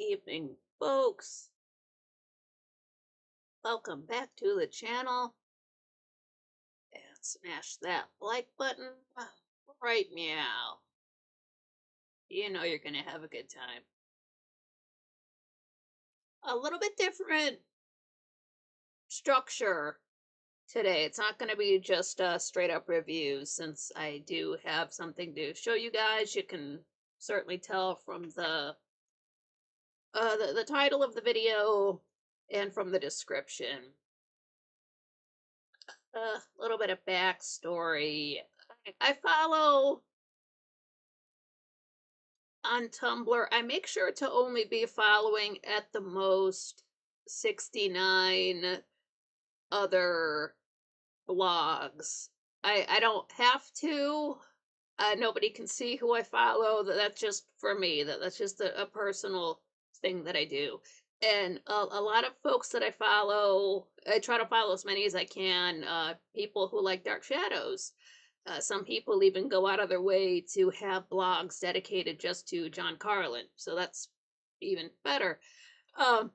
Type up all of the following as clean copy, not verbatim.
Evening, folks. Welcome back to the channel. And smash that like button right meow. You know you're going to have a good time. A little bit different structure today. It's not going to be just straight up reviews since I do have something to show you guys. You can certainly tell from the title of the video and from the description. A little bit of backstory. I follow on Tumblr. I make sure to only be following at the most 69 other blogs. I don't have to. Nobody can see who I follow. That's just for me. That's just a personal thing that I do. And a lot of folks that I follow, I try to follow as many as I can. People who like Dark Shadows. Some people even go out of their way to have blogs dedicated just to John Carlin. So that's even better. Um,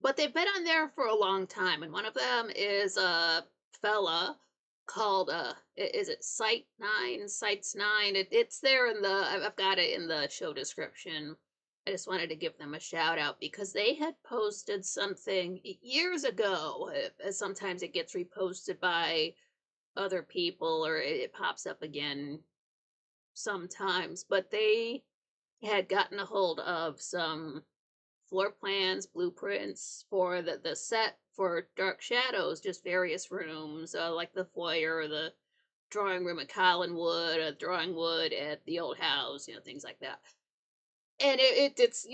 but they've been on there for a long time, and one of them is a fella called is it Sites 9? It's there in the I've got it in the show description. I just wanted to give them a shout out because they had posted something years ago. Sometimes it gets reposted by other people or it pops up again sometimes, but they had gotten a hold of some floor plans, blueprints for the set for Dark Shadows, just various rooms, like the foyer, the drawing room at Collinwood, a drawing wood at the old house, things like that. And it's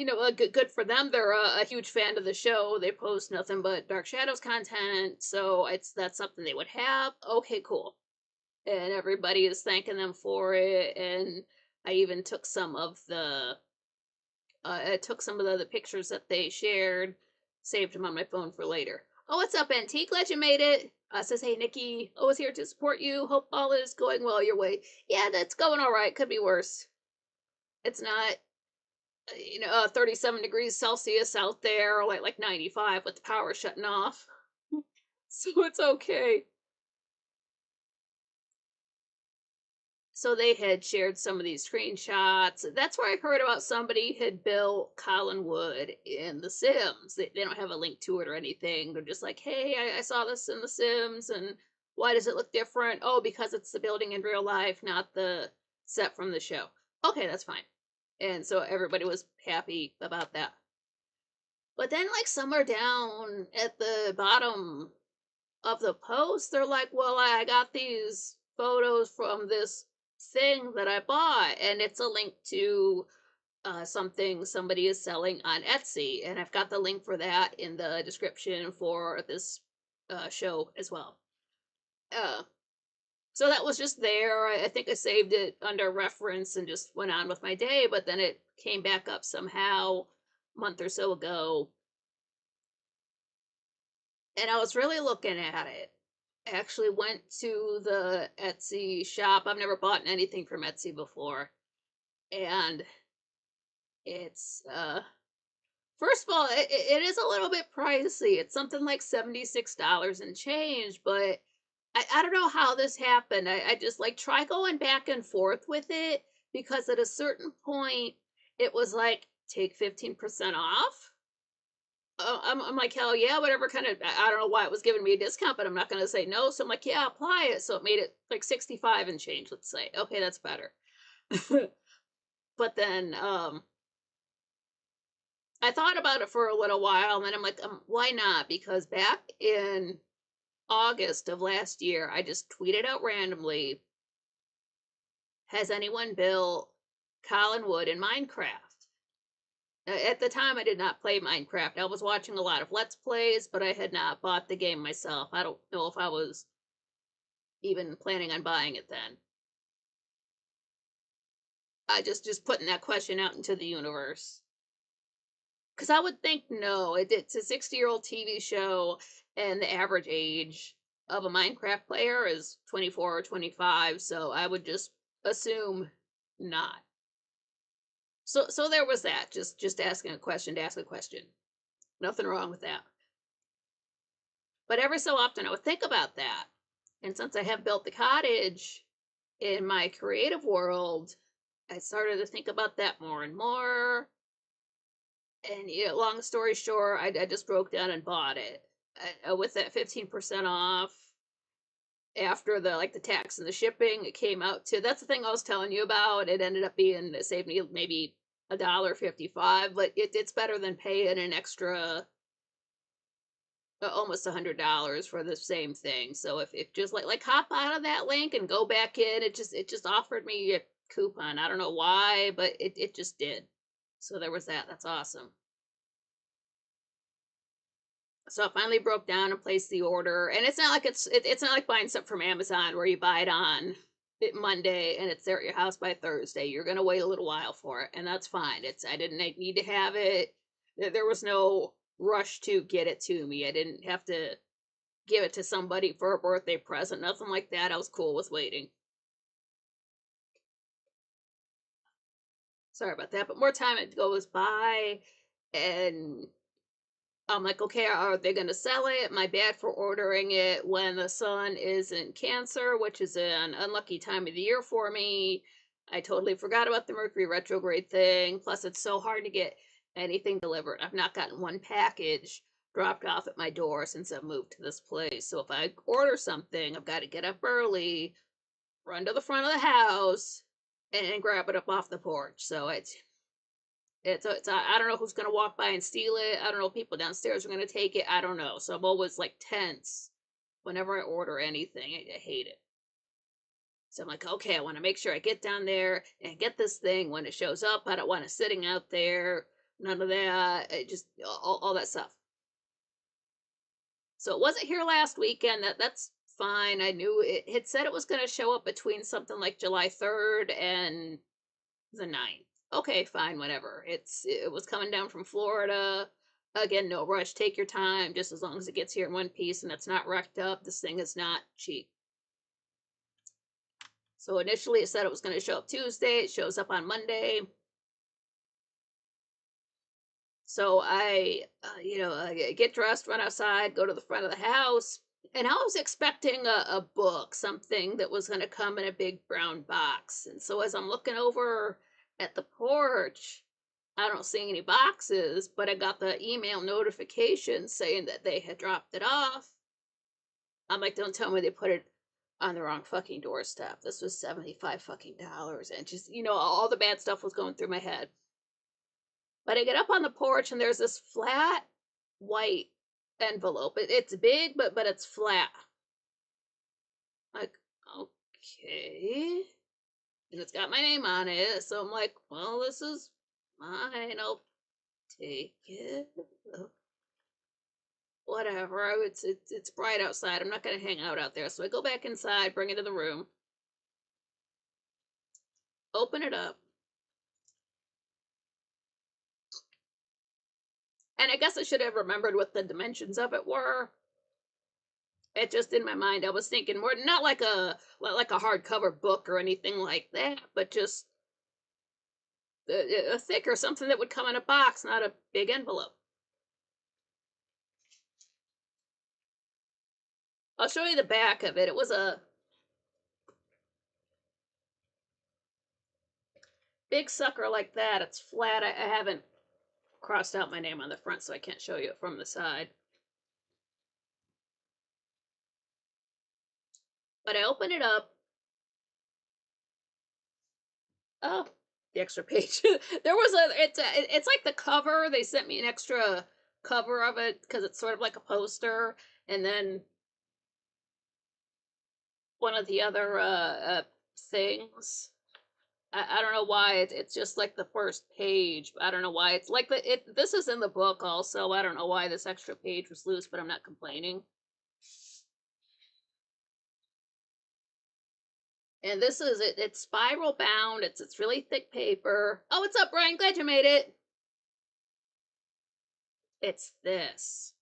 good for them. They're a huge fan of the show. They post nothing but Dark Shadows content, so that's something they would have. Okay, cool. And everybody is thanking them for it. And I even took some of the pictures that they shared, saved them on my phone for later. Oh, what's up, Antique? Glad you made it. Says, hey, Nikki, always here to support you. Hope all is going well your way. Yeah, that's going all right. Could be worse. It's not, 37 degrees Celsius out there, like 95 with the power shutting off. So it's okay. So they had shared some of these screenshots. That's where I heard about somebody had built Collinwood in The Sims. They don't have a link to it or anything. They're just like, hey, I saw this in The Sims, and why does it look different? Oh, because it's the building in real life, not the set from the show. Okay, that's fine. And so everybody was happy about that. But then, like, somewhere down at the bottom of the post, they're like, well, I got these photos from this thing that I bought, and it's a link to something somebody is selling on Etsy, and I've got the link for that in the description for this show as well. Uh, so that was just there. I think I saved it under reference and just went on with my day, but then it came back up somehow a month or so ago, and I was really looking at it. I actually went to the Etsy shop. I've never bought anything from Etsy before. And it's first of all, it is a little bit pricey. It's something like $76 and change, but I don't know how this happened. I just like try going back and forth with it because at a certain point it was like take 15% off. I'm like, hell yeah, whatever kind of, I don't know why it was giving me a discount, but I'm not going to say no. So I'm like, yeah, apply it. So it made it like 65 and change, let's say. Okay, that's better. But then I thought about it for a little while and then I'm like, why not? Because back in August of last year, I just tweeted out randomly, has anyone built Collinwood in Minecraft? At the time, I did not play Minecraft. I was watching a lot of Let's Plays, but I had not bought the game myself. I don't know if I was even planning on buying it then. I just putting that question out into the universe. Because I would think no. It's a 60-year-old TV show, and the average age of a Minecraft player is 24 or 25, so I would just assume not. So there was that. Just asking a question to ask a question. Nothing wrong with that. But every so often I would think about that. And since I have built the cottage in my creative world, I started to think about that more and more. And long story short, I just broke down and bought it with that 15% off after the tax and the shipping. It came out to, that's the thing I was telling you about. It ended up being, it saved me maybe $1.55, but it's better than paying an extra almost $100 for the same thing. So if just like hop out of that link and go back in, it just offered me a coupon. I don't know why, but it just did. So there was that. That's awesome. So I finally broke down and placed the order, and it's not like it's not like buying stuff from Amazon where you buy it on Monday and it's there at your house by Thursday. You're gonna wait a little while for it, and that's fine. I didn't need to have it. There was no rush to get it to me. I didn't have to give it to somebody for a birthday present, nothing like that. I was cool with waiting. Sorry about that, but more time it goes by, and I'm like, okay, are they going to sell it? My bad for ordering it when the sun is in Cancer, which is an unlucky time of the year for me. I totally forgot about the Mercury retrograde thing. Plus, it's so hard to get anything delivered. I've not gotten one package dropped off at my door since I've moved to this place. So if I order something, I've got to get up early, run to the front of the house, and grab it up off the porch. So it's I don't know who's gonna walk by and steal it. I don't know if people downstairs are gonna take it. I don't know. So I'm always like tense whenever I order anything. I hate it. So I'm like, okay, I want to make sure I get down there and get this thing when it shows up. I don't want it sitting out there. None of that. It just all that stuff. So it wasn't here last weekend. That's fine. I knew it had said it was going to show up between something like July 3rd and the 9th. Okay, fine, whatever. It was coming down from Florida. Again, no rush. Take your time, just as long as it gets here in one piece and it's not wrecked up. This thing is not cheap. So initially it said it was going to show up Tuesday. It shows up on Monday. So I get dressed, run outside, go to the front of the house, and I was expecting a book, something that was going to come in a big brown box. And so as I'm looking over at the porch, I don't see any boxes, but I got the email notification saying that they had dropped it off. I'm like, don't tell me they put it on the wrong fucking doorstep. This was $75 fucking dollars, and just all the bad stuff was going through my head. But I get up on the porch and there's this flat white envelope. It's big, but it's flat. Like, okay. And it's got my name on it. So I'm like, well, this is mine. I'll take it. Whatever. It's bright outside. I'm not gonna hang out there. So I go back inside, bring it to the room, open it up. And I guess I should have remembered what the dimensions of it were. It just in my mind, I was thinking more not like a hardcover book or anything like that, but just a thicker something that would come in a box, not a big envelope. I'll show you the back of it. It was a big sucker like that. It's flat. I haven't crossed out my name on the front, so I can't show you it from the side. But I open it up. Oh, the extra page. There was it's like the cover. They sent me an extra cover of it because it's sort of like a poster, and then one of the other things. I don't know why it's just like the first page. I don't know why it's like this is in the book also. I don't know why this extra page was loose, but I'm not complaining. And this is it. It's spiral bound. It's really thick paper. Oh, what's up, Brian? Glad you made it. It's this.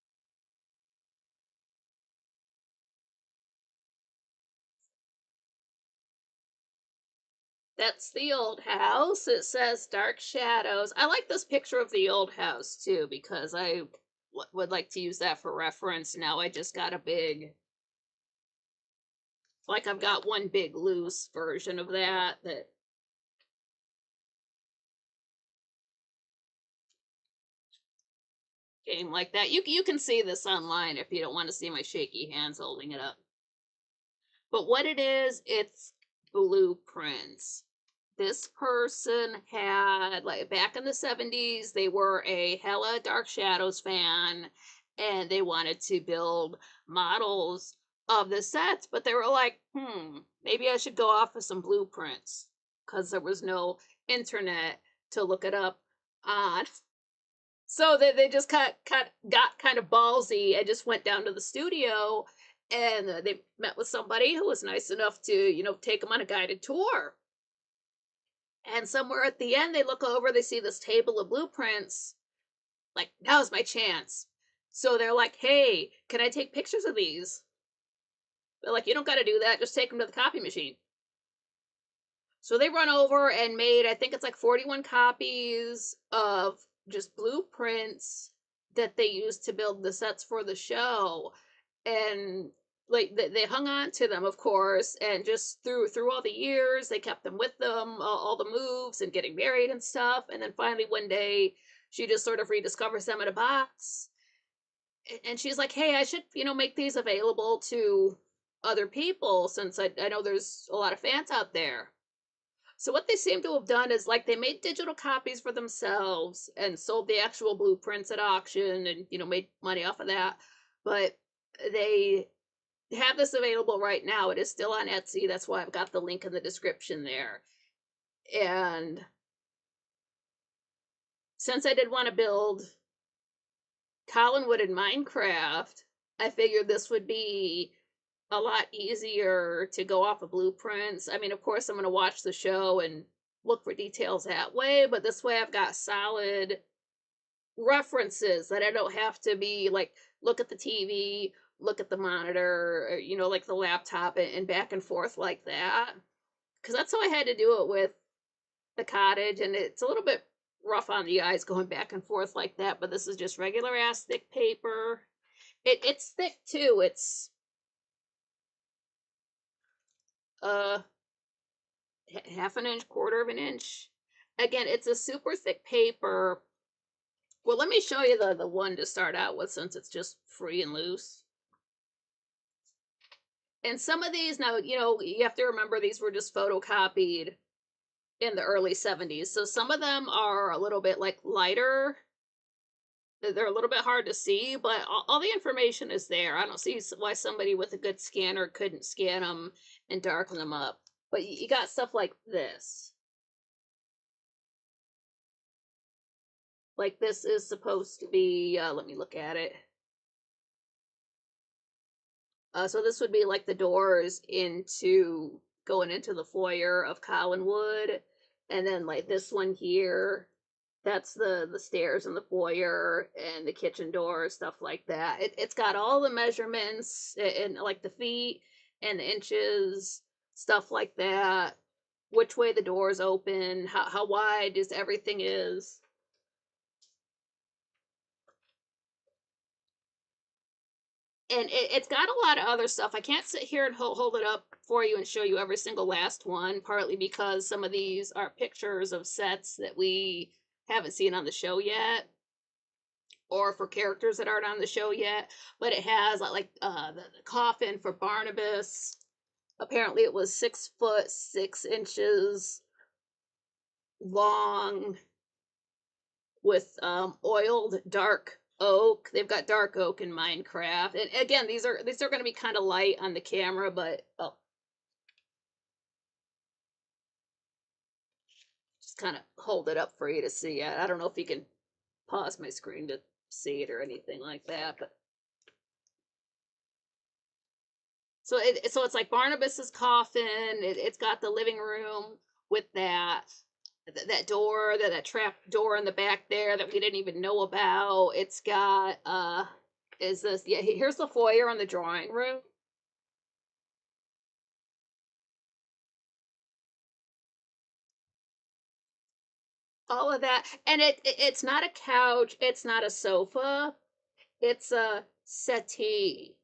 That's the old house. It says dark shadows. I like this picture of the old house too because I would like to use that for reference. Now I just got a big, like I've got one big loose version of that came like that. You can see this online if you don't want to see my shaky hands holding it up. But what it is, it's blueprints. This person had, like, back in the 70s, they were a hella Dark Shadows fan and they wanted to build models of the sets, but they were like, maybe I should go off of some blueprints because there was no internet to look it up on. So they just got kind of ballsy and just went down to the studio and they met with somebody who was nice enough to, take them on a guided tour. And somewhere at the end, they look over, they see this table of blueprints. Like, now's my chance. So they're like, hey, can I take pictures of these? They're like, you don't got to do that. Just take them to the copy machine. So they run over and made, I think it's like 41 copies of just blueprints that they used to build the sets for the show. And like they hung on to them, of course, and just through all the years they kept them with them, all the moves and getting married and stuff. And then finally one day she just sort of rediscovers them in a box, and she's like, hey, I should make these available to other people since I know there's a lot of fans out there. So what they seem to have done is, like, they made digital copies for themselves and sold the actual blueprints at auction and made money off of that. But they have this available right now. It is still on Etsy. That's why I've got the link in the description there. And since I did want to build Collinwood in Minecraft, I figured this would be a lot easier to go off of blueprints. I mean, of course, I'm going to watch the show and look for details that way, but this way I've got solid references that I don't have to be like, look at the TV, look at the monitor, or, like the laptop, and back and forth like that. Because that's how I had to do it with the cottage, and it's a little bit rough on the eyes going back and forth like that, but this is just regular ass thick paper. It's thick too. It's uh half an inch, quarter of an inch. Again, it's a super thick paper. Well, let me show you the one to start out with since it's just free and loose. And some of these, now, you have to remember these were just photocopied in the early 70s. So some of them are a little bit like lighter. They're a little bit hard to see, but all the information is there. I don't see why somebody with a good scanner couldn't scan them and darken them up. But you got stuff like this. Like this is supposed to be, let me look at it. So this would be like the doors into going into the foyer of Collinwood, and then like this one here, that's the stairs and the foyer and the kitchen door, stuff like that. It's got all the measurements and like the feet and the inches, stuff like that. Which way the doors open, how wide is everything is. And it's got a lot of other stuff. I can't sit here and hold it up for you and show you every single last one, partly because some of these are pictures of sets that we haven't seen on the show yet, or for characters that aren't on the show yet. But it has like the coffin for Barnabas. Apparently, it was 6 foot 6 inches long with oiled dark oak. They've got dark oak in Minecraft. And again, these are going to be kind of light on the camera, but just kind of hold it up for you to see. I don't know if you can pause my screen to see it or anything like that, but so it's like Barnabas's coffin. It's got the living room with that door, that trap door in the back there that we didn't even know about. It's got is this, yeah, here's the foyer and the drawing room. all of that. And it's not a couch, it's not a sofa, it's a settee.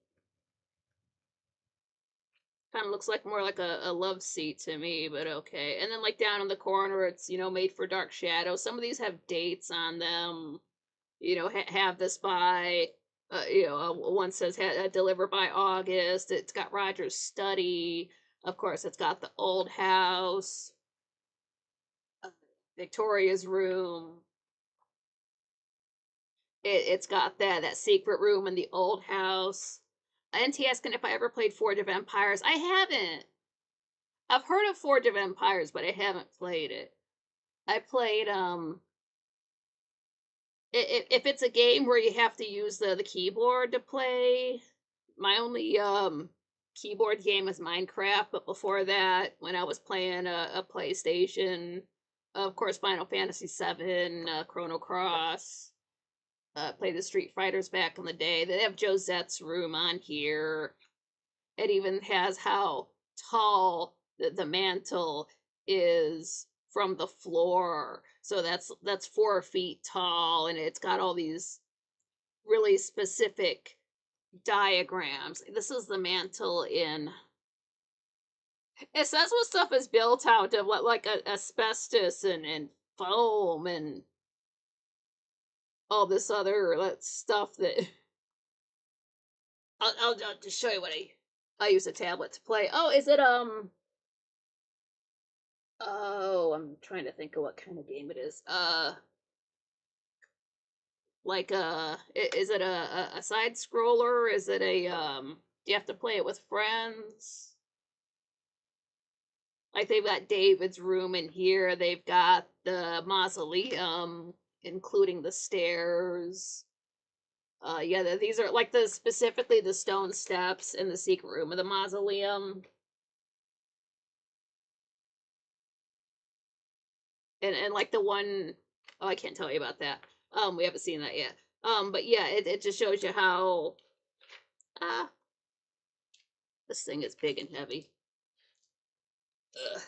Kind of looks like more like a love seat to me, but okay. And then like down in the corner, it's made for dark shadow. Some of these have dates on them. Have this by. One says delivered by August. It's got Roger's study. Of course, it's got the old house, uh, Victoria's room. It's got that secret room in the old house. NT asking if I ever played Forge of Empires. I haven't. I've heard of Forge of Empires, but I haven't played it. I played if it's a game where you have to use the keyboard to play, my only keyboard game is Minecraft, but before that, when I was playing a PlayStation, of course Final Fantasy 7, Chrono Cross, played the Street Fighters back in the day. They have Josette's room on here. It even has how tall the mantle is from the floor. So that's 4 feet tall, and it's got all these really specific diagrams. This is the mantle in. It says what stuff is built out of, like asbestos and foam and all this other stuff that. I'll just show you what I use a tablet to play. Oh, is it Oh, I'm trying to think of what kind of game it is. Like is it a side scroller? Is it a do you have to play it with friends? Like they've got David's room in here. They've got the mausoleum, including the stairs. Yeah, these are like the specifically the stone steps in the secret room of the mausoleum. And like the one, oh, I can't tell you about that. We haven't seen that yet. But yeah, it just shows you how ah this thing is big and heavy. Ugh.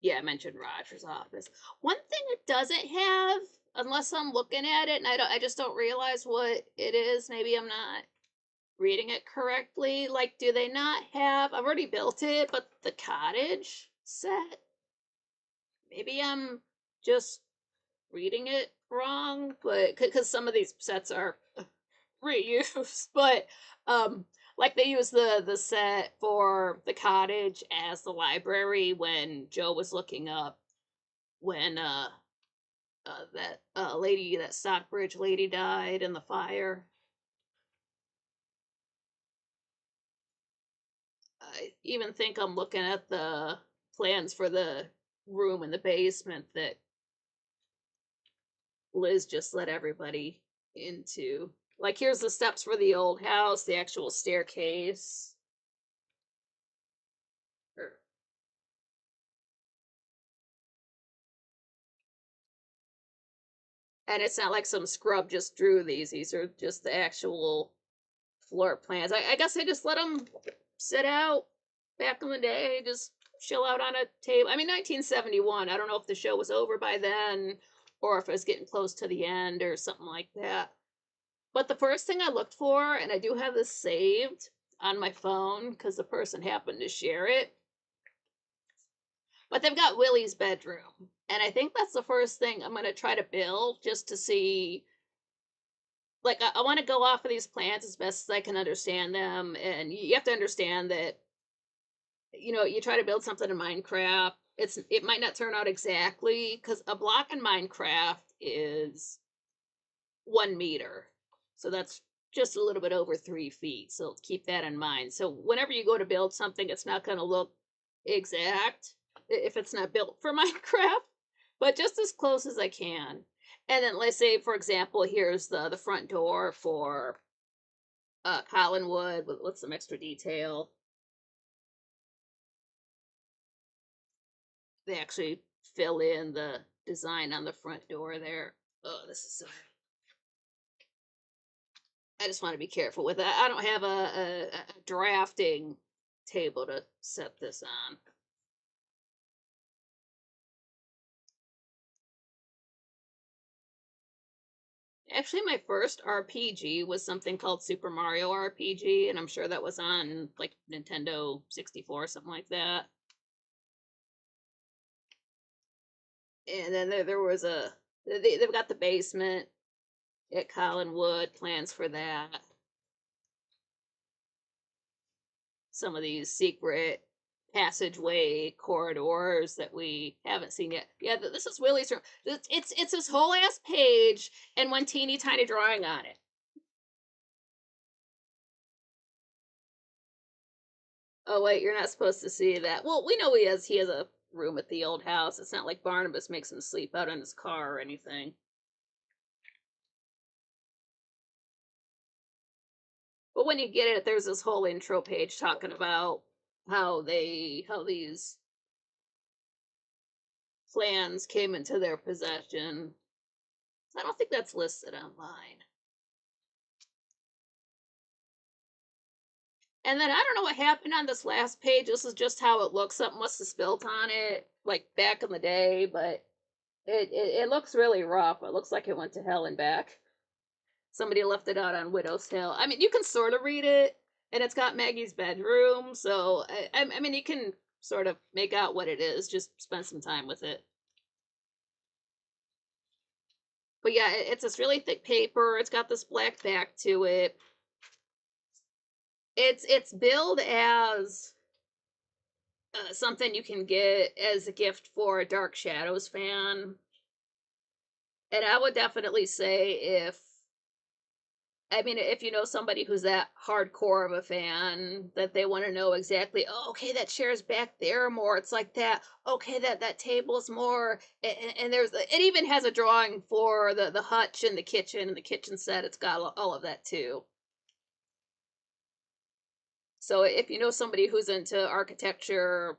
Yeah, I mentioned Roger's office. One thing it doesn't have, unless I'm looking at it and I just don't realize what it is. Maybe I'm not reading it correctly. Like, do they not have? I've already built it, but the cottage set. Maybe I'm just reading it wrong, but because some of these sets are reused, but like they use the set for the cottage as the library when Joe was looking up when that lady, that Stockbridge lady, died in the fire. I even think I'm looking at the plans for the room in the basement that Liz just let everybody into. Like, here's the steps for the old house, the actual staircase. Er, and it's not like some scrub just drew these. These are just the actual floor plans. I guess I just let them sit out back in the day, just chill out on a table. I mean, 1971. I don't know if the show was over by then or if it was getting close to the end or something like that. But the first thing I looked for, and I do have this saved on my phone because the person happened to share it, but they've got Willie's bedroom. And I think that's the first thing I'm going to try to build just to see. Like, I want to go off of these plans as best as I can understand them. And you have to understand that, you try to build something in Minecraft, it might not turn out exactly because a block in Minecraft is 1 meter. So that's just a little bit over 3 feet. So keep that in mind. So whenever you go to build something, it's not going to look exact if it's not built for Minecraft, but just as close as I can. And then let's say, for example, here's the front door for Collinwood with some extra detail. They actually fill in the design on the front door there. Oh, this is so. I just want to be careful with that. I don't have a drafting table to set this on. Actually, my first RPG was something called Super Mario RPG, and I'm sure that was on like Nintendo 64, something like that. And then there was they've got the basement at Collinwood, plans for that. Some of these secret passageway corridors that we haven't seen yet. Yeah, this is Willie's room. It's this whole ass page and one teeny tiny drawing on it. Oh wait, you're not supposed to see that. Well, we know he has a room at the old house. It's not like Barnabas makes him sleep out in his car or anything. But when you get it, there's this whole intro page talking about how these plans came into their possession. I don't think that's listed online. And then I don't know what happened on this last page. This is just how it looks. Something must have spilled on it, like back in the day, but it looks really rough. It looks like it went to hell and back. Somebody left it out on Widow's Hill. I mean, you can sort of read it, and it's got Maggie's bedroom, so I mean, you can sort of make out what it is. Just spend some time with it. But yeah, it's this really thick paper. It's got this black back to it. It's billed as something you can get as a gift for a Dark Shadows fan. And I would definitely say if you know somebody who's that hardcore of a fan that they want to know exactly, oh, okay, that chair's back there more. It's like that. Okay, that table's more. And it even has a drawing for the hutch and the kitchen set. It's got all of that too. So if you know somebody who's into architecture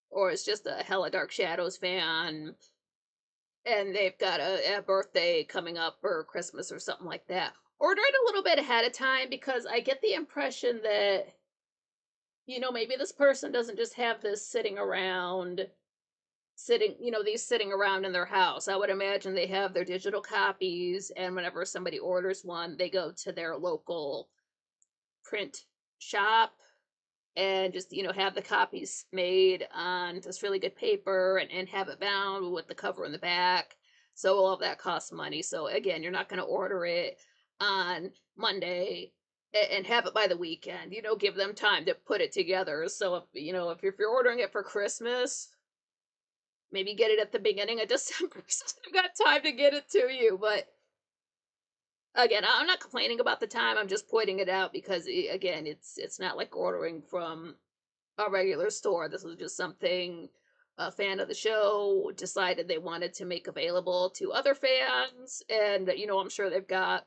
or is just a hella Dark Shadows fan, and they've got a birthday coming up or Christmas or something like that, order it a little bit ahead of time because I get the impression that, maybe this person doesn't just have this these sitting around in their house. I would imagine they have their digital copies, and whenever somebody orders one, they go to their local print shop and just have the copies made on just really good paper and have it bound with the cover in the back. So all of that costs money. So again, you're not going to order it on Monday and have it by the weekend. Give them time to put it together. So if you're ordering it for Christmas, maybe get it at the beginning of December so I've got time to get it to you. But again, I'm not complaining about the time. I'm just pointing it out because again, it's not like ordering from a regular store. This was just something a fan of the show decided they wanted to make available to other fans. And, I'm sure they've got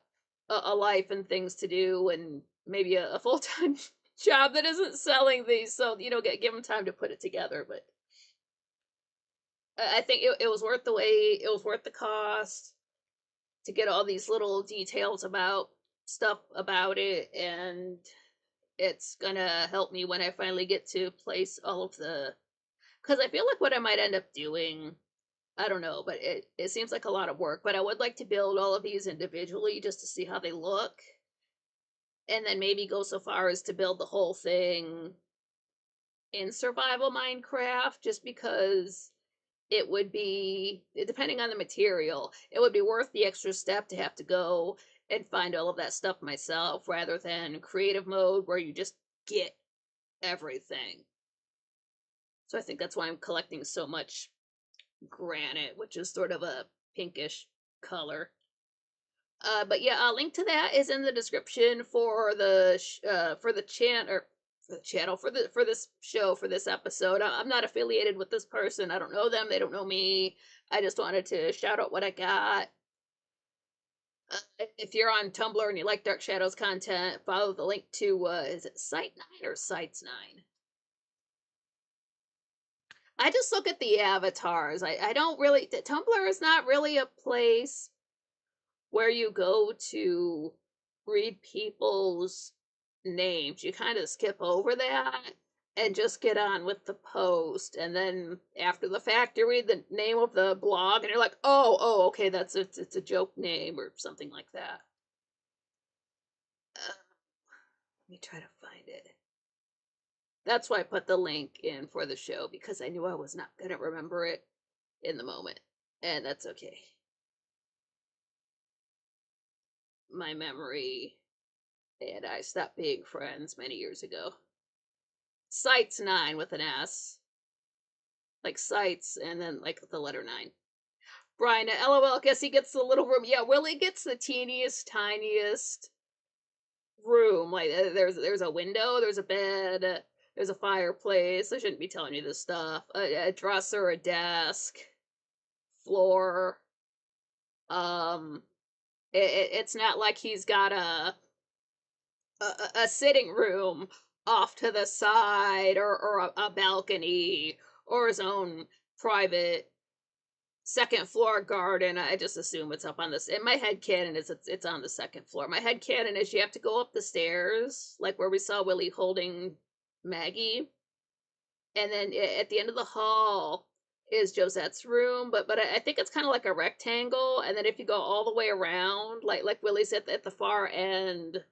a life and things to do and maybe a full time job that isn't selling these. So, give them time to put it together. But I think it was worth the wait, it was worth the cost to get all these little details about stuff about it. And it's gonna help me when I finally get to place all of the. Because I feel like what I might end up doing, I don't know, but it seems like a lot of work. But I would like to build all of these individually just to see how they look. And then maybe go so far as to build the whole thing in survival Minecraft, just because it would be, depending on the material, it would be worth the extra step to have to go and find all of that stuff myself rather than creative mode where you just get everything. So I think that's why I'm collecting so much granite, which is sort of a pinkish color. But yeah, a link to that is in the description for the channel for this show for this episode. I'm not affiliated with this person. I don't know them. They don't know me. I just wanted to shout out what I got. If you're on Tumblr and you like Dark Shadows content, follow the link to is it Site 9 or Sites 9? I just look at the avatars. I don't really. Tumblr is not really a place where you go to read people's names. You kind of skip over that. and just get on with the post. And then after the fact, you read the name of the blog, and you're like, oh, okay, it's a joke name or something like that. Let me try to find it. That's why I put the link in for the show, because I knew I was not gonna remember it in the moment, and that's okay. My memory and I stopped being friends many years ago. Sites 9 with an S, like sites, and then like the letter 9. Brian, LOL, guess he gets the little room. Yeah, Willie gets the teeniest, tiniest room. Like there's a window, there's a bed, there's a fireplace. I shouldn't be telling you this stuff. A dresser, a desk, floor. Um, it's not like he's got a sitting room off to the side, or a balcony, or his own private second floor garden. I just assume it's up on this. In my head canon is it's on the second floor. My head canon is you have to go up the stairs, like where we saw Willie holding Maggie, and then at the end of the hall is Josette's room. But I think it's kind of like a rectangle, and then if you go all the way around, like Willie's at the far end,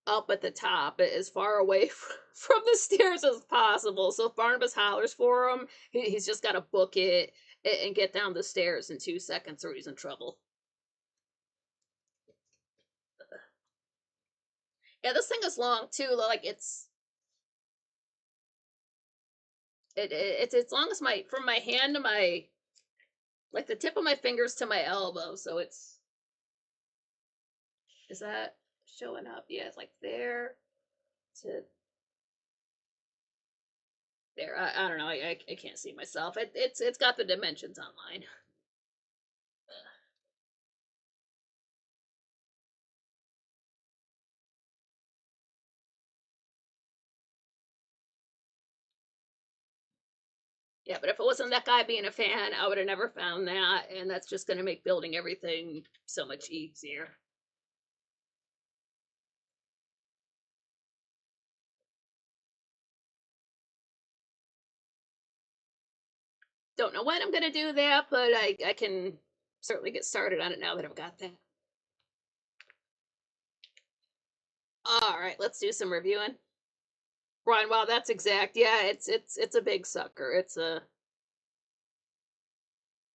up at the top, as far away from the stairs as possible. So if Barnabas hollers for him, he's just got to book it and get down the stairs in 2 seconds, or he's in trouble. Yeah, this thing is long too. Like it's long as my, from my hand to my, like the tip of my fingers to my elbow. So it's, is that showing up? Yeah, it's like there to there. I don't know. I can't see myself. It's got the dimensions online. Yeah, but if it wasn't that guy being a fan, I would have never found that, and that's just going to make building everything so much easier. Don't know when I'm going to do that, but I can certainly get started on it now that I've got that. All right, let's do some reviewing. Brian, wow, that's exact. Yeah, it's a big sucker. It's a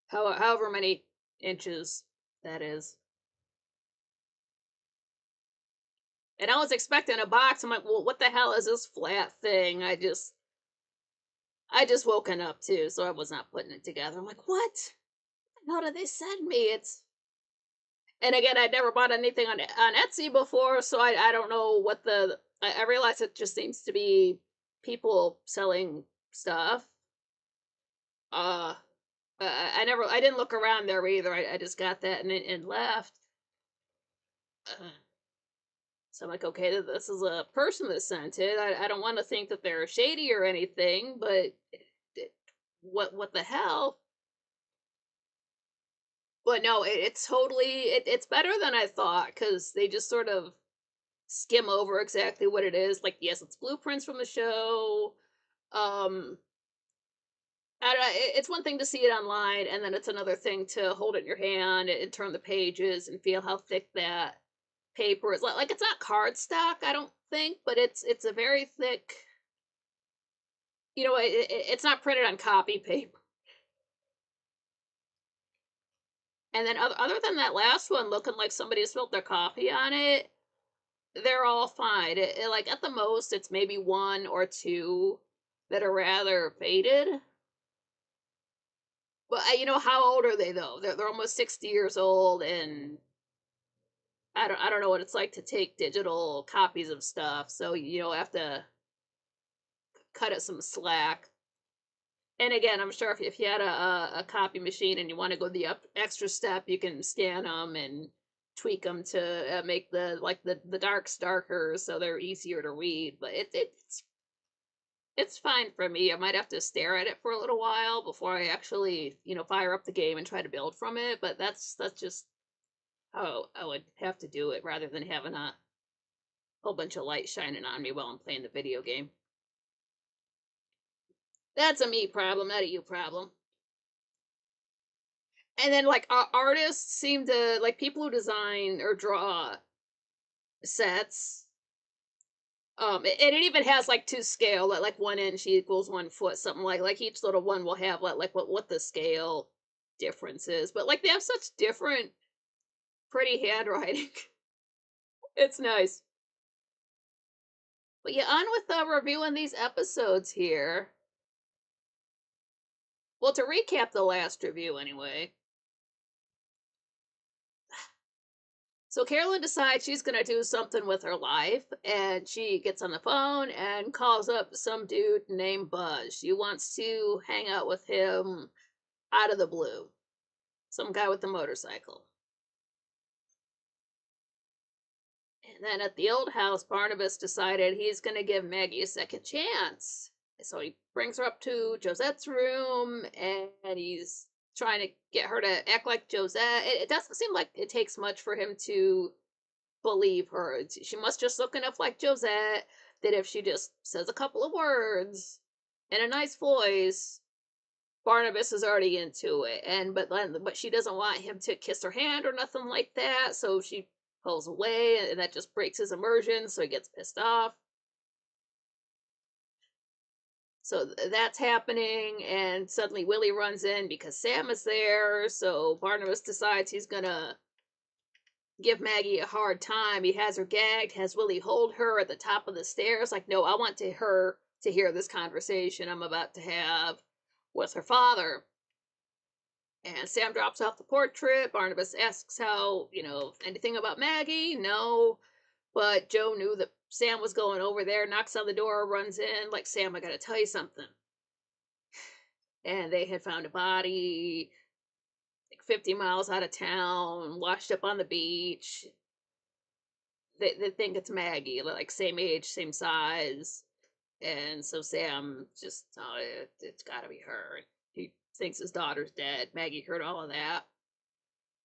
however many inches that is. And I was expecting a box. I'm like, well, what the hell is this flat thing? I just woken up too, so I was not putting it together. I'm like, what? How did they send me? It's, and again, I'd never bought anything on Etsy before, so I don't know what the. I realize it just seems to be people selling stuff. Uh, I didn't look around there either. I just got that and left. Uh, so I'm like, okay, this is a person that sent it. I don't want to think that they're shady or anything, but what the hell? But no, it's totally it's better than I thought, because they just sort of skim over exactly what it is. Like, yes, it's blueprints from the show. Um, I don't know, it's one thing to see it online, and then it's another thing to hold it in your hand and turn the pages and feel how thick that paper is. Like it's not cardstock, I don't think, but it's a very thick. It's not printed on copy paper. And then other than that last one looking like somebody spilled their coffee on it, they're all fine. Like at the most, it's maybe one or two that are rather faded. But how old are they though? They're almost 60 years old, and I don't know what it's like to take digital copies of stuff. So have to cut it some slack. And again, I'm sure if you had a copy machine and you want to go the extra step, you can scan them and tweak them to make the darks darker so they're easier to read. But it's fine for me. I might have to stare at it for a little while before I actually fire up the game and try to build from it. But that's just how I would have to do it, rather than having a whole bunch of light shining on me while I'm playing the video game. That's a me problem, not a you problem. And then like artists seem to like people who design or draw sets. And it even has like to scale, like 1 inch equals 1 foot, something like each little one will have like what the scale difference is. But like they have such different pretty handwriting. It's nice. But yeah, on with reviewing these episodes here. Well, to recap the last review anyway. So Carolyn decides she's gonna do something with her life, and she gets on the phone and calls up some dude named Buzz. She wants to hang out with him out of the blue. Some guy with a motorcycle. And then at the old house, Barnabas decided he's gonna give Maggie a second chance. So he brings her up to Josette's room, and he's trying to get her to act like Josette. It doesn't seem like it takes much for him to believe her. She must just look enough like Josette that if she just says a couple of words in a nice voice, Barnabas is already into it. But she doesn't want him to kiss her hand or nothing like that, so she pulls away, and that just breaks his immersion, so he gets pissed off. So that's happening, and suddenly Willie runs in because Sam is there. So Barnabas decides he's gonna give Maggie a hard time. He has her gagged, has Willie hold her at the top of the stairs. Like, no, I want her to hear this conversation I'm about to have with her father. And Sam drops off the portrait. Barnabas asks anything about Maggie? No. But Joe knew that Sam was going over there, knocks on the door, runs in, like, Sam, I gotta tell you something. And they had found a body like 50 miles out of town, washed up on the beach. They think it's Maggie, like same age, same size. And so Sam just, oh, it's gotta be her. He thinks his daughter's dead. Maggie heard all of that.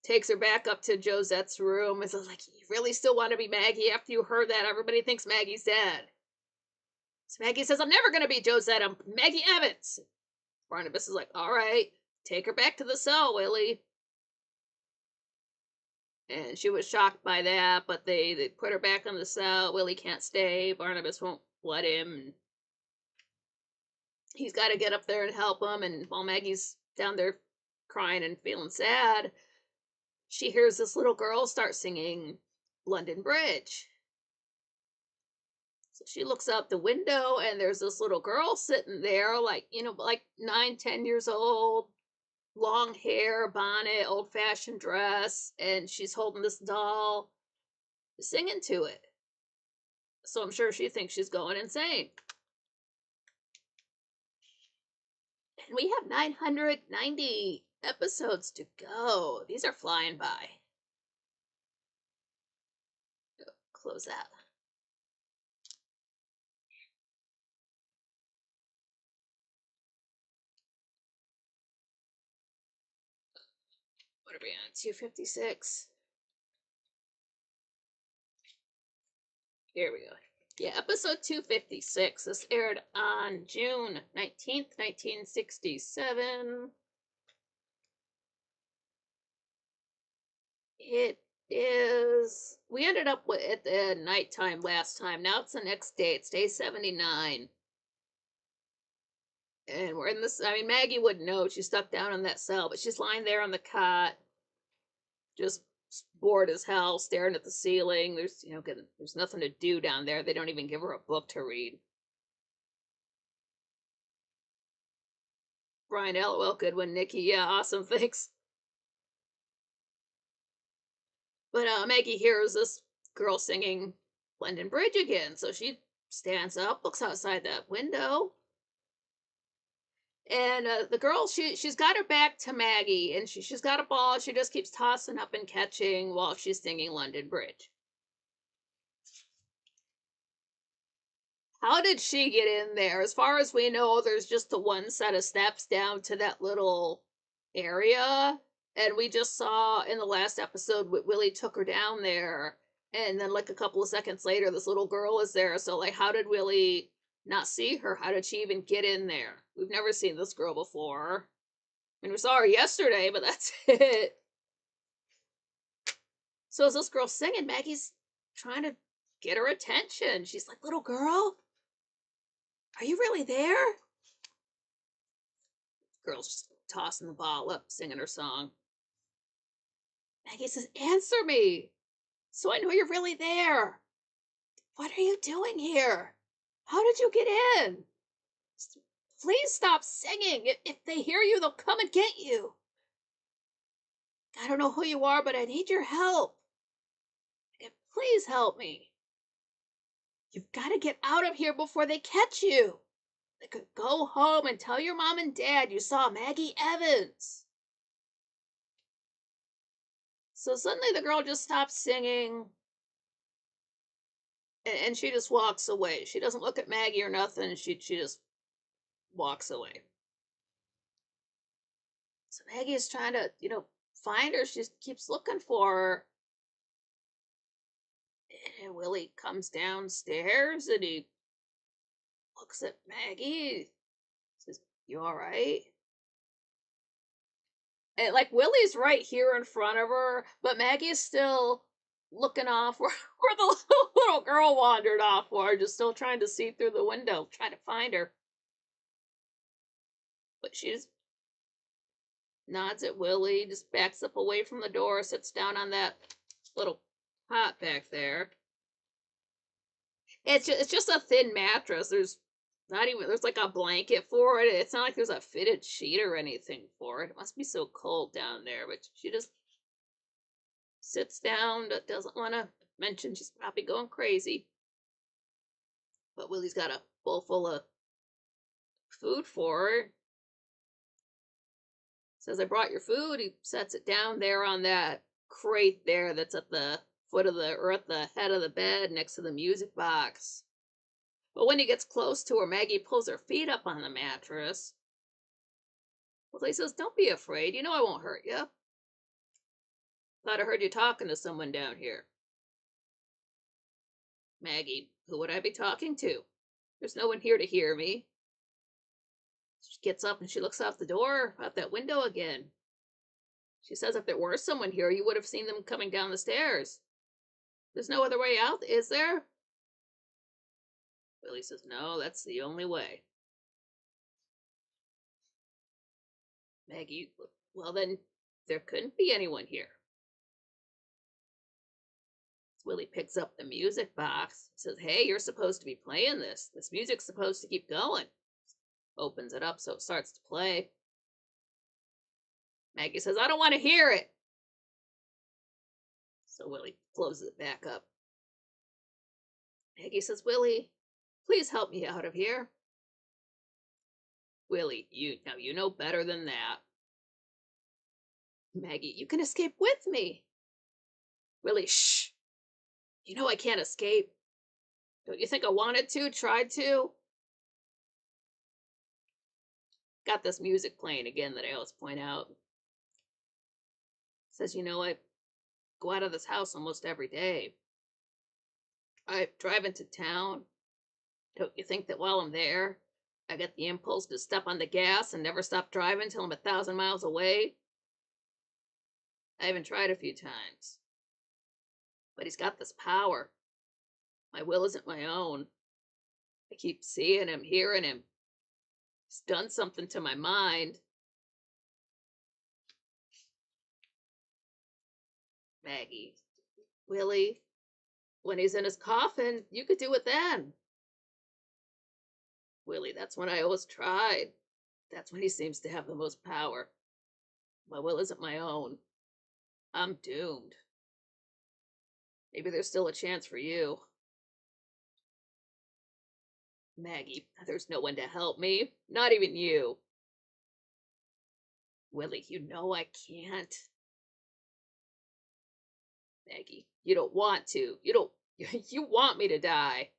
Takes her back up to Josette's room. And so like, you really still want to be Maggie after you heard that? Everybody thinks Maggie's dead. So Maggie says, I'm never going to be Josette. I'm Maggie Evans. Barnabas is like, all right, take her back to the cell, Willie. And she was shocked by that, but they put her back in the cell. Willie can't stay. Barnabas won't let him. He's got to get up there and help him. And while Maggie's down there crying and feeling sad, she hears this little girl start singing London Bridge. So she looks out the window, and there's this little girl sitting there, like 9, 10 years old, long hair, bonnet, old fashioned dress, and she's holding this doll, singing to it. So I'm sure she thinks she's going insane. And we have 990 episodes to go. These are flying by. Close that. What are we on? 256. Here we go. Yeah, episode 256. This aired on June 19th, 1967. It is. We ended up with at the nighttime last time. Now it's the next day. It's day 79. And we're in this. I mean, Maggie wouldn't know. She's stuck down in that cell, but she's lying there on the cot, just bored as hell, staring at the ceiling. There's nothing to do down there. They don't even give her a book to read. Brian, LOL, Goodwin, Nikki, yeah, awesome, thanks. But Maggie hears this girl singing London Bridge again, so she stands up, looks outside that window, and the girl she's got her back to Maggie, and she's got a ball. She just keeps tossing up and catching while she's singing London Bridge. How did she get in there? As far as we know, there's just the one set of steps down to that little area. And we just saw in the last episode, Willie took her down there. And then, like, a couple of seconds later, this little girl is there. So, like, how did Willie Not see her? How did she even get in there? We've never seen this girl before. I mean, we saw her yesterday, but that's it. So as this girl singing, Maggie's trying to get her attention. She's like, "Little girl, are you really there?" Girl's just tossing the ball up, singing her song. Maggie says, "Answer me, so I know you're really there. What are you doing here? How did you get in? Please stop singing. If they hear you, they'll come and get you. I don't know who you are, but I need your help. Please help me. You've got to get out of here before they catch you. They could go home and tell your mom and dad you saw Maggie Evans." So suddenly the girl just stops singing and she just walks away. She doesn't look at Maggie or nothing. She just walks away. So Maggie is trying to, find her. She just keeps looking for her. And Willie comes downstairs and he looks at Maggie. Says, "You all right?" And like Willie's right here in front of her, but Maggie's still looking off where the little girl wandered off for, just still trying to see through the window, trying to find her. But she just nods at Willie, just backs up away from the door, sits down on that little cot back there. It's just a thin mattress. There's like a blanket for it. It's not like there's a fitted sheet or anything for it. It must be so cold down there. But she just sits down, doesn't want to mention she's probably going crazy. But Willie's got a bowl full of food for her. Says, "I brought your food." He sets it down there on that crate there that's at the at the head of the bed next to the music box. But when he gets close to her, Maggie pulls her feet up on the mattress. Willie says, "Don't be afraid. You know I won't hurt you. Thought I heard you talking to someone down here." Maggie, who would I be talking to? There's no one here to hear me. She gets up and she looks out that window again. She says, "If there were someone here, you would have seen them coming down the stairs. There's no other way out, is there?" Willie says, "No, that's the only way." Maggie, "Well then, there couldn't be anyone here." Willie picks up the music box, says, "Hey, you're supposed to be playing this. This music's supposed to keep going." Opens it up so it starts to play. Maggie says, "I don't want to hear it." So Willie closes it back up. Maggie says, "Willie, please help me out of here." Willie, you know better than that. Maggie, "You can escape with me." Willie, "Shh. You know I can't escape. Don't you think I wanted to, tried to?" Got this music playing again that I always point out. Says, "I go out of this house almost every day. I drive into town. Don't you think that while I'm there, I get the impulse to step on the gas and never stop driving till I'm 1,000 miles away? I even tried a few times. But he's got this power. My will isn't my own. I keep seeing him, hearing him. He's done something to my mind." Maggie, "Willie, when he's in his coffin, you could do it then." Willie, "That's when I always tried. That's when he seems to have the most power. My will isn't my own. I'm doomed. Maybe there's still a chance for you." Maggie, "There's no one to help me. Not even you." Willie, "You know I can't." Maggie, "You don't want to. You don't. You want me to die."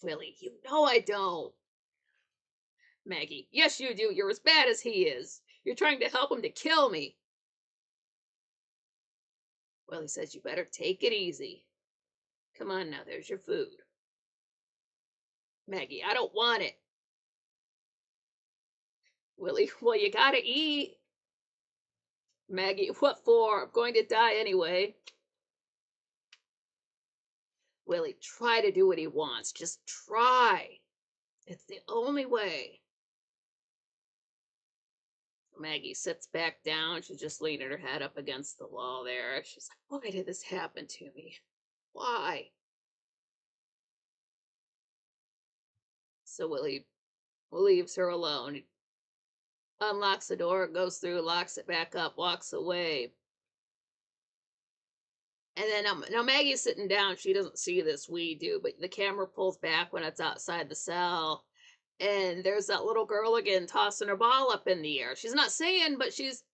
Willie, "You know I don't." Maggie, "Yes, you do. You're as bad as he is. You're trying to help him to kill me." Willie says, "You better take it easy. Come on now, there's your food." Maggie, I don't want it. Willie, well, you gotta eat. Maggie, what for? I'm going to die anyway. Willie, try to do what he wants. Just try. It's the only way. Maggie sits back down. She's just leaning her head up against the wall there. She's like, why did this happen to me? Why? So Willie leaves her alone. He unlocks the door, goes through, locks it back up, walks away. And then now Maggie's sitting down. She doesn't see this. We do, but the camera pulls back when it's outside the cell. And there's that little girl again tossing her ball up in the air. She's not saying, but she's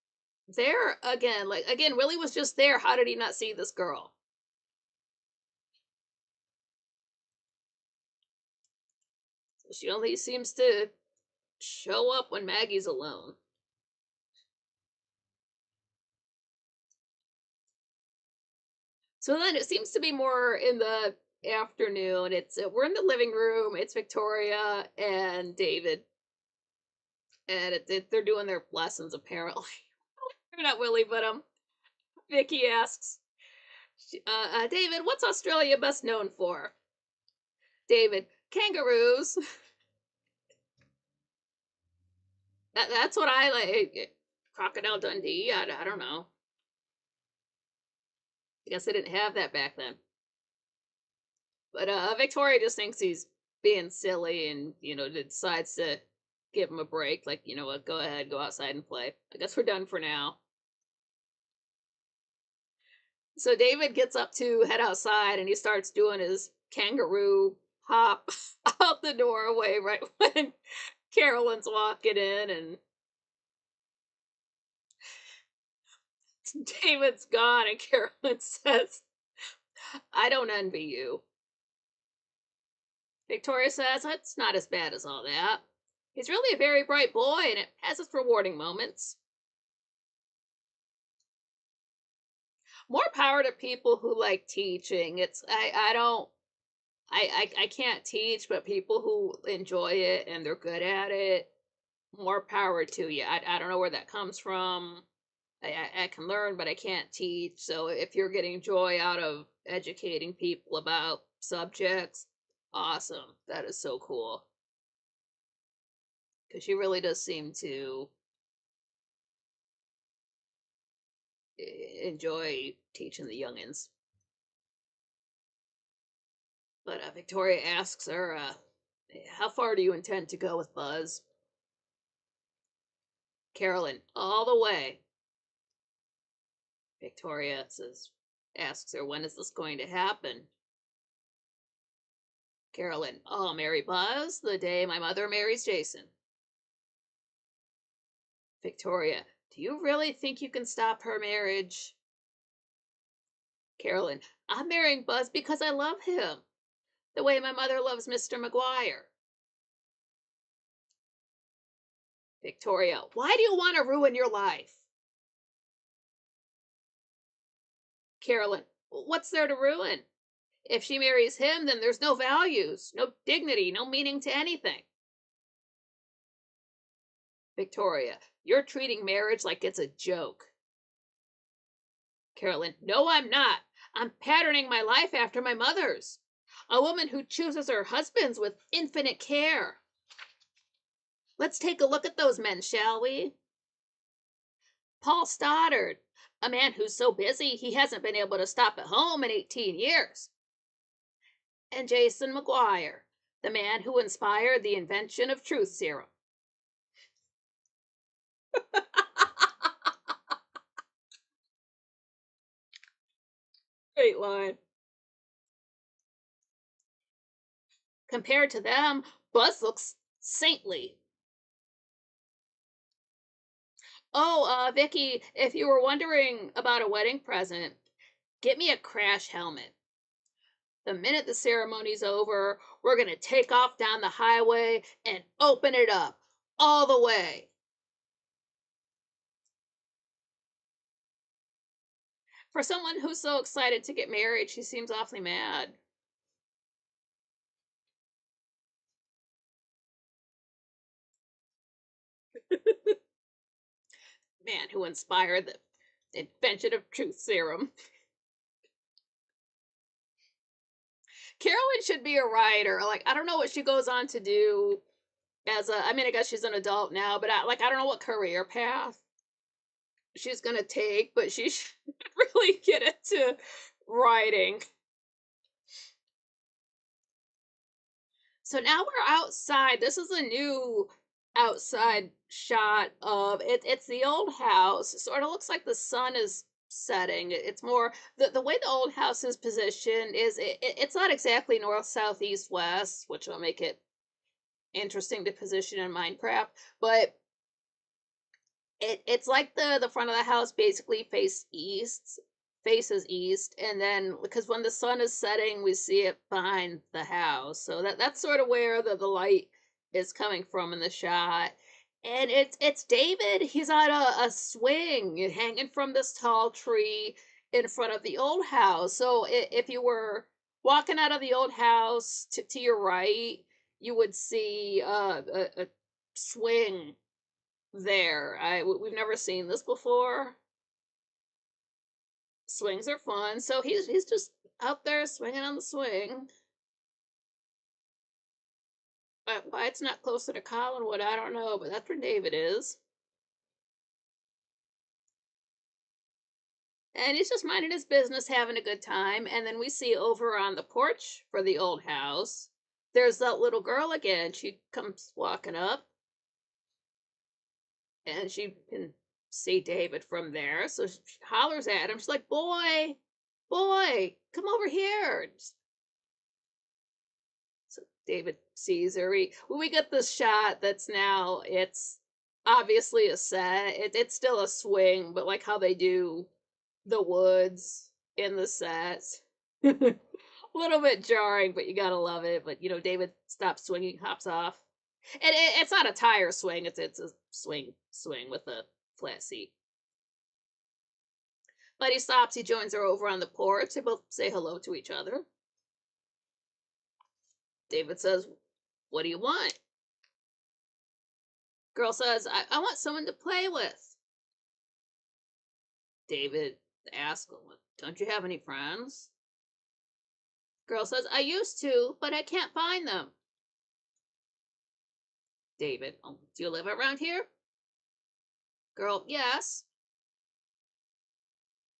there again. Like, again, Willie was just there. How did he not see this girl? So she only seems to show up when Maggie's alone. So then it seems to be more in the afternoon. It's we're in the living room. It's Victoria and David, and they're doing their lessons apparently. They're not Willie, but Vicky asks, David, what's Australia best known for? David, kangaroos. That's what I like. Crocodile Dundee. I don't know. I guess they didn't have that back then. But Victoria just thinks he's being silly and, decides to give him a break. Like, you know what, go ahead, go outside and play. I guess we're done for now. So David gets up to head outside and he starts doing his kangaroo hop out the doorway right when Carolyn's walking in, and David's gone and Carolyn says, I don't envy you. Victoria says, it's not as bad as all that. He's really a very bright boy and it has its rewarding moments. More power to people who like teaching. I can't teach, but people who enjoy it and they're good at it, more power to you. I don't know where that comes from. I can learn, but I can't teach. So if you're getting joy out of educating people about subjects, awesome. That is so cool. Because she really does seem to enjoy teaching the youngins. But Victoria asks her, how far do you intend to go with Buzz? Carolyn, all the way. Victoria asks her, when is this going to happen? Carolyn, I'll marry Buzz the day my mother marries Jason. Victoria, do you really think you can stop her marriage? Carolyn, I'm marrying Buzz because I love him, the way my mother loves Mr. McGuire. Victoria, why do you want to ruin your life? Carolyn, what's there to ruin? If she marries him, then there's no values, no dignity, no meaning to anything. Victoria, you're treating marriage like it's a joke. Carolyn, no, I'm not. I'm patterning my life after my mother's. A woman who chooses her husbands with infinite care. Let's take a look at those men, shall we? Paul Stoddard, a man who's so busy he hasn't been able to stop at home in 18 years. And Jason McGuire, the man who inspired the invention of truth serum. Great line. Compared to them, Buzz looks saintly. Oh, Vicky, if you were wondering about a wedding present, get me a crash helmet. The minute the ceremony's over, we're going to take off down the highway and open it up all the way. For someone who's so excited to get married, she seems awfully mad. man who inspired the invention of truth serum. Carolyn should be a writer. Like, I don't know what she goes on to do as a, I mean, I guess she's an adult now, but I don't know what career path she's gonna take, but she should really get into writing. So now we're outside. This is a new outside shot of it. It's the old house. It sort of looks like the sun is setting. It's more the way the old house is positioned is it's not exactly north, south, east, west, which will make it interesting to position in Minecraft, but it's like the front of the house basically faces east, and then because when the sun is setting we see it behind the house, so that's sort of where the light is coming from in the shot. And it's David. He's on a swing hanging from this tall tree in front of the old house. So if you were walking out of the old house to your right, you would see a swing there. We've never seen this before. Swings are fun. So he's just out there swinging on the swing. But why it's not closer to Collinwood, I don't know, but that's where David is. And he's just minding his business, having a good time. And then we see over on the porch for the old house, there's that little girl again. She comes walking up, and she can see David from there. So she hollers at him. She's like, "Boy, boy, come over here." So David sees her. We get this shot that's now, it's obviously a set. It's still a swing, but like how they do the woods in the sets. A little bit jarring, but you gotta love it. But David stops swinging, hops off. And it's not a tire swing, it's a swing with a flat seat. But he stops, he joins her over on the porch. They both say hello to each other. David says, "What do you want?" Girl says, I want someone to play with. David asks, "Don't you have any friends?" Girl says, "I used to, but I can't find them." David, "Oh, do you live around here?" Girl, "Yes."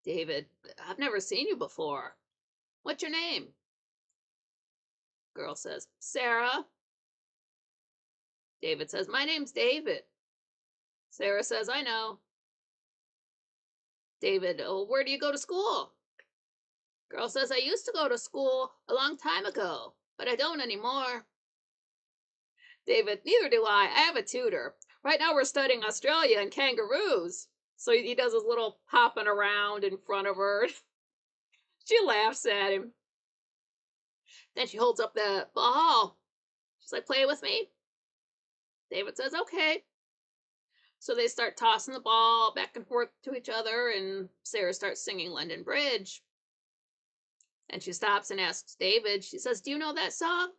David, "I've never seen you before. What's your name?" Girl says, "Sarah." David says, "My name's David." Sarah says, "I know." David, "Oh, where do you go to school?" Girl says, "I used to go to school a long time ago, but I don't anymore." David, "Neither do I. I have a tutor. Right now we're studying Australia and kangaroos." So he does his little hopping around in front of her. She laughs at him. Then she holds up the ball. She's like, "Play with me?" David says, "Okay." So they start tossing the ball back and forth to each other, and Sarah starts singing London Bridge. And she stops and asks David, she says, "Do you know that song?"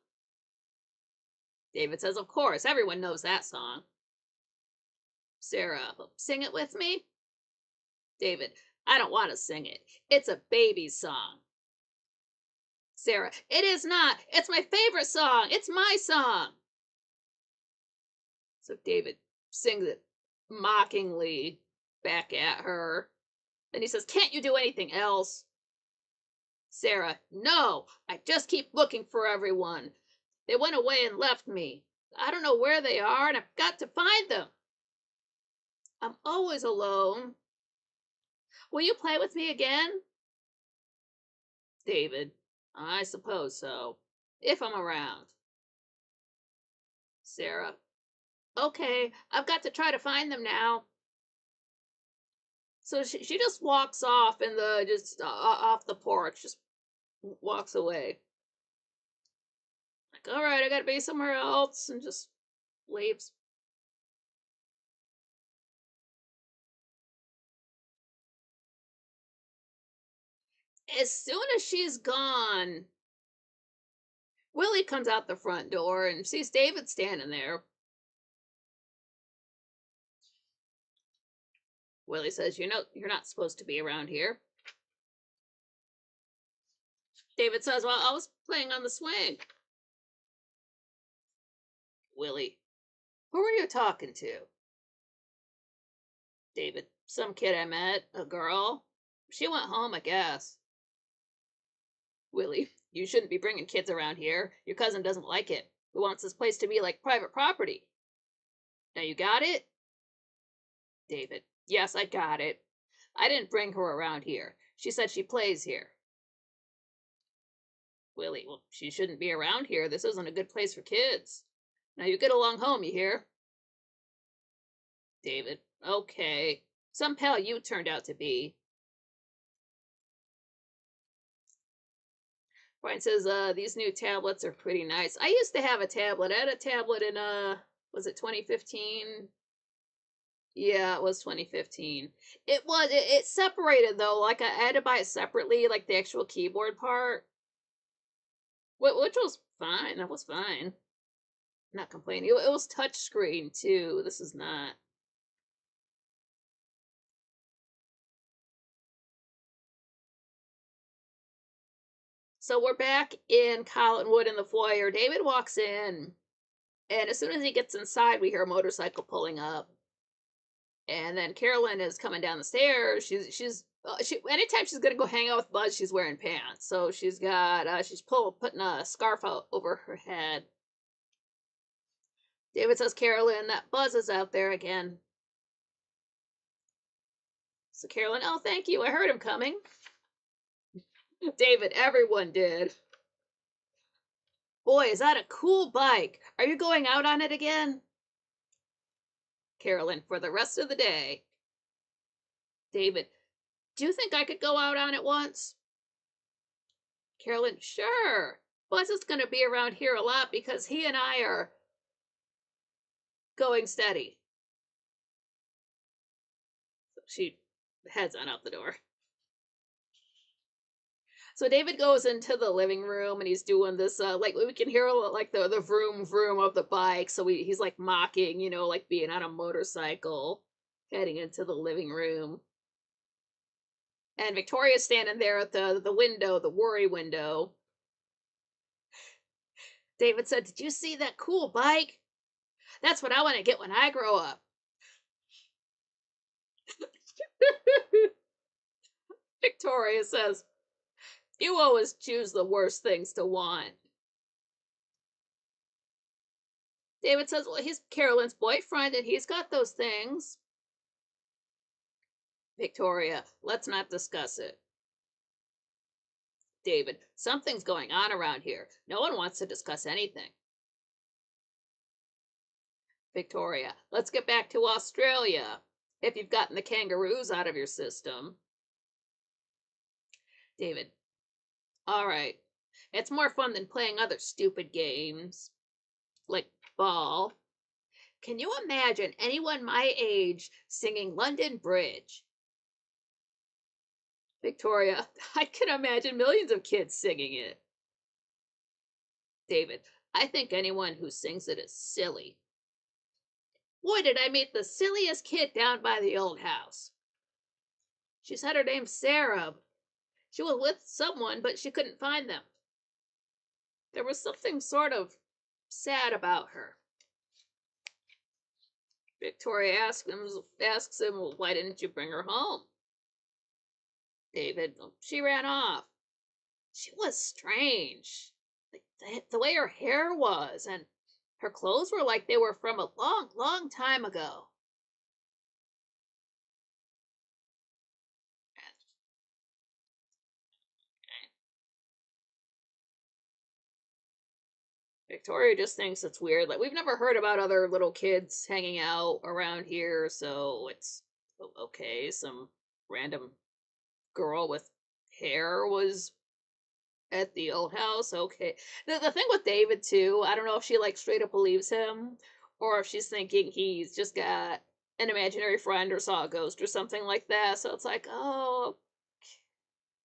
David says, "Of course, everyone knows that song." Sarah, "Sing it with me?" David, "I don't want to sing it. It's a baby song." Sarah, "It is not. It's my favorite song. It's my song." So David sings it mockingly back at her. Then he says, "Can't you do anything else?" Sarah, "No, I just keep looking for everyone. They went away and left me. I don't know where they are, and I've got to find them. I'm always alone. Will you play with me again?" David, "I suppose so, if I'm around." Sarah, "Okay, I've got to try to find them now." So she just walks off in the just off the porch, just walks away. Like, all right, I gotta be somewhere else, and just leaves. As soon as she's gone, Willie comes out the front door and sees David standing there. Willie says, you know, you're not supposed to be around here. David says, well, I was playing on the swing. Willie, who were you talking to? David, some kid I met, a girl. She went home, I guess. Willie, you shouldn't be bringing kids around here. Your cousin doesn't like it. He wants this place to be like private property. Now you got it? David, yes, I got it. I didn't bring her around here. She said she plays here. Willie, well, she shouldn't be around here. This isn't a good place for kids. Now you get along home, you hear? David, okay. Some pal you turned out to be. Brian says, these new tablets are pretty nice. I used to have a tablet. I had a tablet in, was it 2015? Yeah, it was 2015. It separated though. Like I had to buy it separately, like the actual keyboard part. Which was fine. That was fine. Not complaining. It was touchscreen too. This is not. So we're back in Collinwood in the foyer. David walks in, and as soon as he gets inside, we hear a motorcycle pulling up. And then Carolyn is coming down the stairs. She's anytime she's gonna go hang out with Buzz, she's wearing pants. So she's got she's putting a scarf out over her head. David says, Carolyn, that Buzz is out there again. So Carolyn, oh, thank you. I heard him coming. David, everyone did. Boy, is that a cool bike. Are you going out on it again? Carolyn, for the rest of the day. David, do you think I could go out on it once? Carolyn, sure. Buzz is going to be around here a lot because he and I are going steady. So she heads on out the door. So David goes into the living room and he's doing this, like we can hear like the vroom vroom of the bike. So he's like mocking, you know, like being on a motorcycle, heading into the living room. And Victoria's standing there at the window, the worry window. David said, "Did you see that cool bike? That's what I want to get when I grow up." Victoria says, "You always choose the worst things to want." David says, well, he's Carolyn's boyfriend and he's got those things. Victoria, let's not discuss it. David, something's going on around here. No one wants to discuss anything. Victoria, let's get back to Australia. If you've gotten the kangaroos out of your system. David, all right. It's more fun than playing other stupid games. Like ball. Can you imagine anyone my age singing London Bridge? Victoria, I can imagine millions of kids singing it. David, I think anyone who sings it is silly. Boy, did I meet the silliest kid down by the old house. She said her name's Sarah. She was with someone, but she couldn't find them. There was something sort of sad about her. Victoria asks him, well, why didn't you bring her home? David, she ran off. She was strange. The way her hair was, and her clothes were like they were from a long, long time ago. Victoria just thinks it's weird. Like, we've never heard about other little kids hanging out around here, so it's okay. Some random girl with hair was at the old house. Okay. The thing with David, too, I don't know if she, like, straight up believes him or if she's thinking he's just got an imaginary friend or saw a ghost or something like that. So it's like, oh,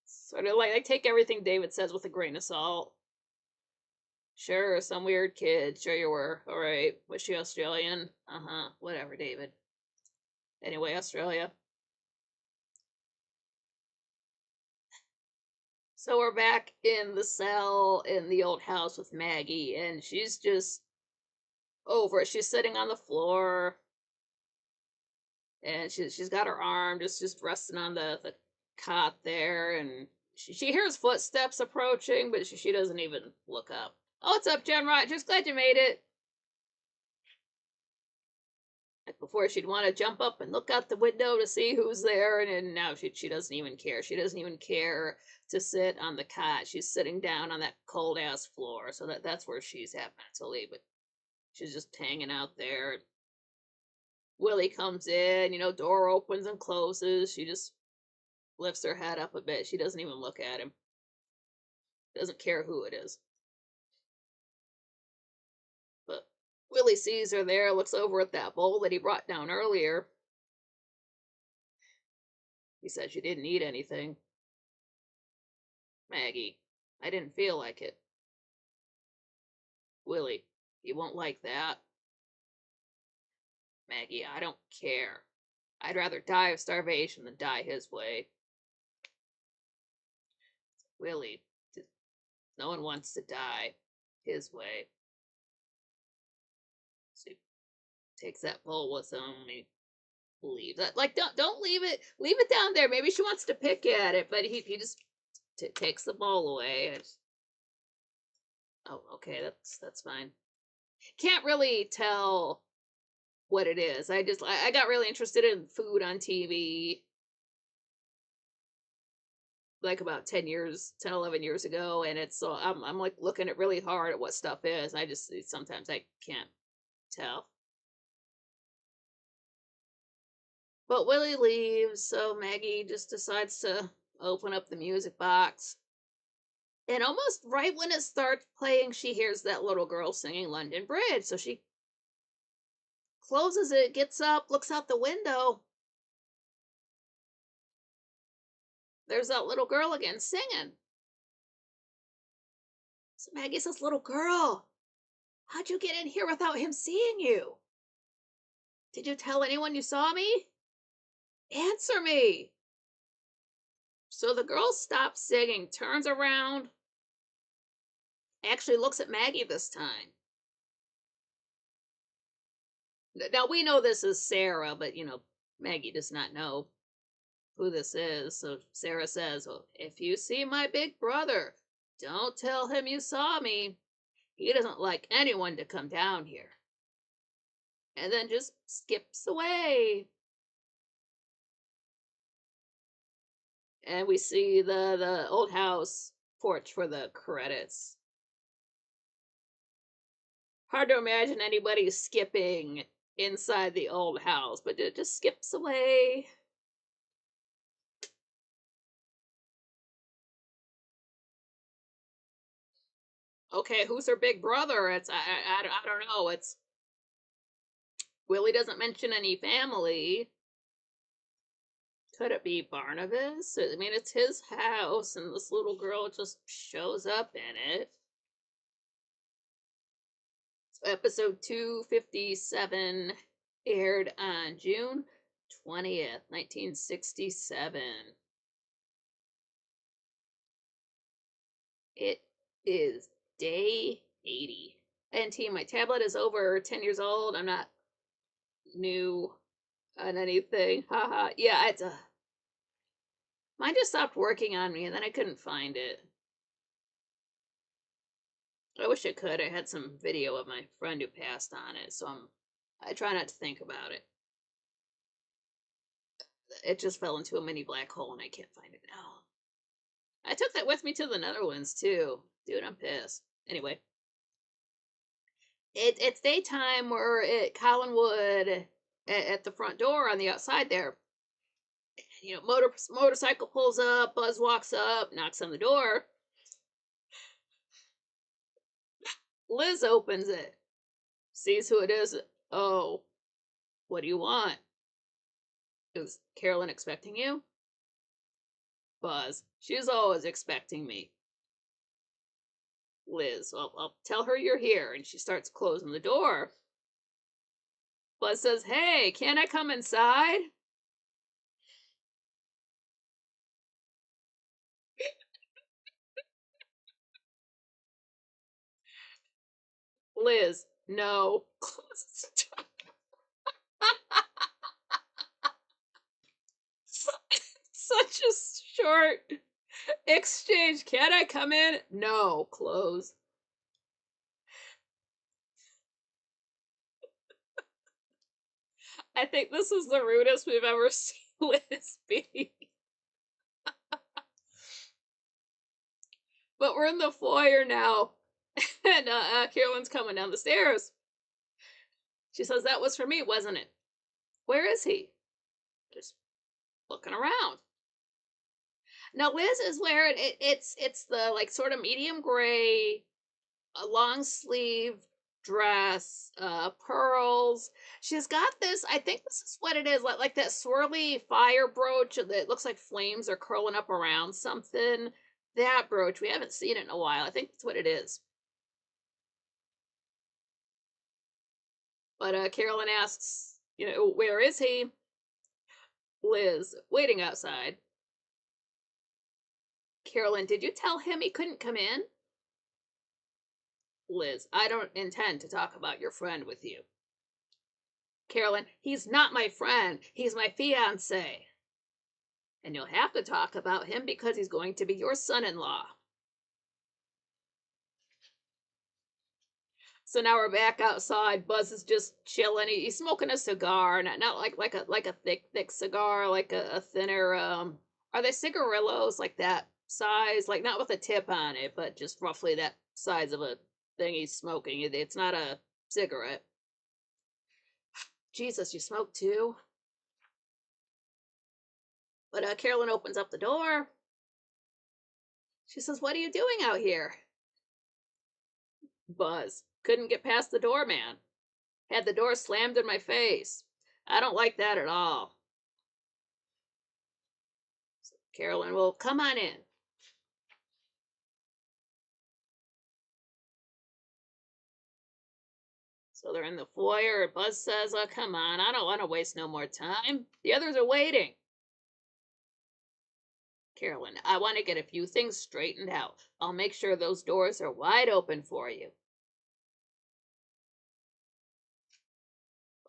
sort of like, I take everything David says with a grain of salt. Sure, some weird kid. Sure you were. All right. Was she Australian? Uh-huh. Whatever, David. Anyway, Australia. So we're back in the cell in the old house with Maggie, and she's just over it. She's sitting on the floor, and she's got her arm just resting on the cot there, and she hears footsteps approaching, but she doesn't even look up. Oh, what's up, Jen Rod? Just glad you made it. Like before, she'd want to jump up and look out the window to see who's there, and now she doesn't even care. She doesn't even care to sit on the cot. She's sitting down on that cold ass floor, so that's where she's at mentally. But she's just hanging out there. Willie comes in, door opens and closes. She just lifts her head up a bit. She doesn't even look at him. Doesn't care who it is. But Willie sees her there, looks over at that bowl that he brought down earlier. He said she didn't eat anything. Maggie, I didn't feel like it. Willie, you won't like that. Maggie, I don't care. I'd rather die of starvation than die his way. Willie, no one wants to die his way. So he takes that bowl with him. He leaves. Like, don't leave it. Leave it down there. Maybe she wants to pick at it, but he just takes the bowl away. Oh, okay, that's fine. Can't really tell what it is. I got really interested in food on TV like about 11 years ago, and it's so I'm like looking at really hard at what stuff is. I just sometimes I can't tell. But Willie leaves, so Maggie just decides to open up the music box. And almost right when it starts playing, she hears that little girl singing London Bridge. So she closes it, gets up, looks out the window. There's that little girl again singing. So Maggie says, "Little girl, how'd you get in here without him seeing you? Did you tell anyone you saw me? Answer me." So the girl stops singing, turns around, actually looks at Maggie this time. Now we know this is Sarah, but Maggie does not know who this is. So Sarah says, "Well, if you see my big brother, don't tell him you saw me. He doesn't like anyone to come down here." And then just skips away. And we see the old house porch for the credits. Hard to imagine anybody skipping inside the old house, but it just skips away. Okay, who's her big brother? I don't know. It's Willie doesn't mention any family. Could it be Barnabas? I mean, it's his house, and this little girl just shows up in it. So episode 257 aired on June 20th, 1967. It is day 80. And team, my tablet is over 10 years old. I'm not new on anything. Haha. Yeah, it's a. Mine just stopped working on me and then I couldn't find it. I wish I could. I had some video of my friend who passed on it, so I try not to think about it. It just fell into a mini black hole and I can't find it now. I took that with me to the Netherlands too. Dude, I'm pissed. Anyway. It's daytime. We're at Collinwood at the front door on the outside there. Motorcycle pulls up, Buzz walks up, knocks on the door. Liz opens it, sees who it is. "Oh, what do you want?" "Is Carolyn expecting you?" Buzz, "She's always expecting me." Liz, "Well, I'll tell her you're here," and she starts closing the door. Buzz says, "Hey, can't I come inside?" Liz, no. Such a short exchange. Can I come in? No. Close. I think this is the rudest we've ever seen Liz be. But we're in the foyer now. And Carolyn's coming down the stairs. She says, that was for me, wasn't it? Where is he? Just looking around. Now Liz is wearing it's the like sort of medium gray, a long sleeve dress, pearls. She's got this, I think this is what it is, like that swirly fire brooch that looks like flames are curling up around something. That brooch, we haven't seen it in a while. I think that's what it is. But Carolyn asks, where is he? Liz, waiting outside. Carolyn, did you tell him he couldn't come in? Liz, I don't intend to talk about your friend with you. Carolyn, he's not my friend. He's my fiance. And you'll have to talk about him because he's going to be your son-in-law. So now we're back outside. Buzz is just chilling. He's smoking a cigar, not like a thick cigar, like a thinner. Are they cigarillos like that size? Like not with a tip on it, but just roughly that size of a thing he's smoking. It's not a cigarette. Jesus, you smoke too? But Carolyn opens up the door. She says, what are you doing out here? Buzz, couldn't get past the doorman. Had the door slammed in my face. I don't like that at all. So Carolyn, well, come on in. So they're in the foyer. Buzz says, oh, come on, I don't want to waste no more time. The others are waiting. Carolyn, I want to get a few things straightened out. I'll make sure those doors are wide open for you.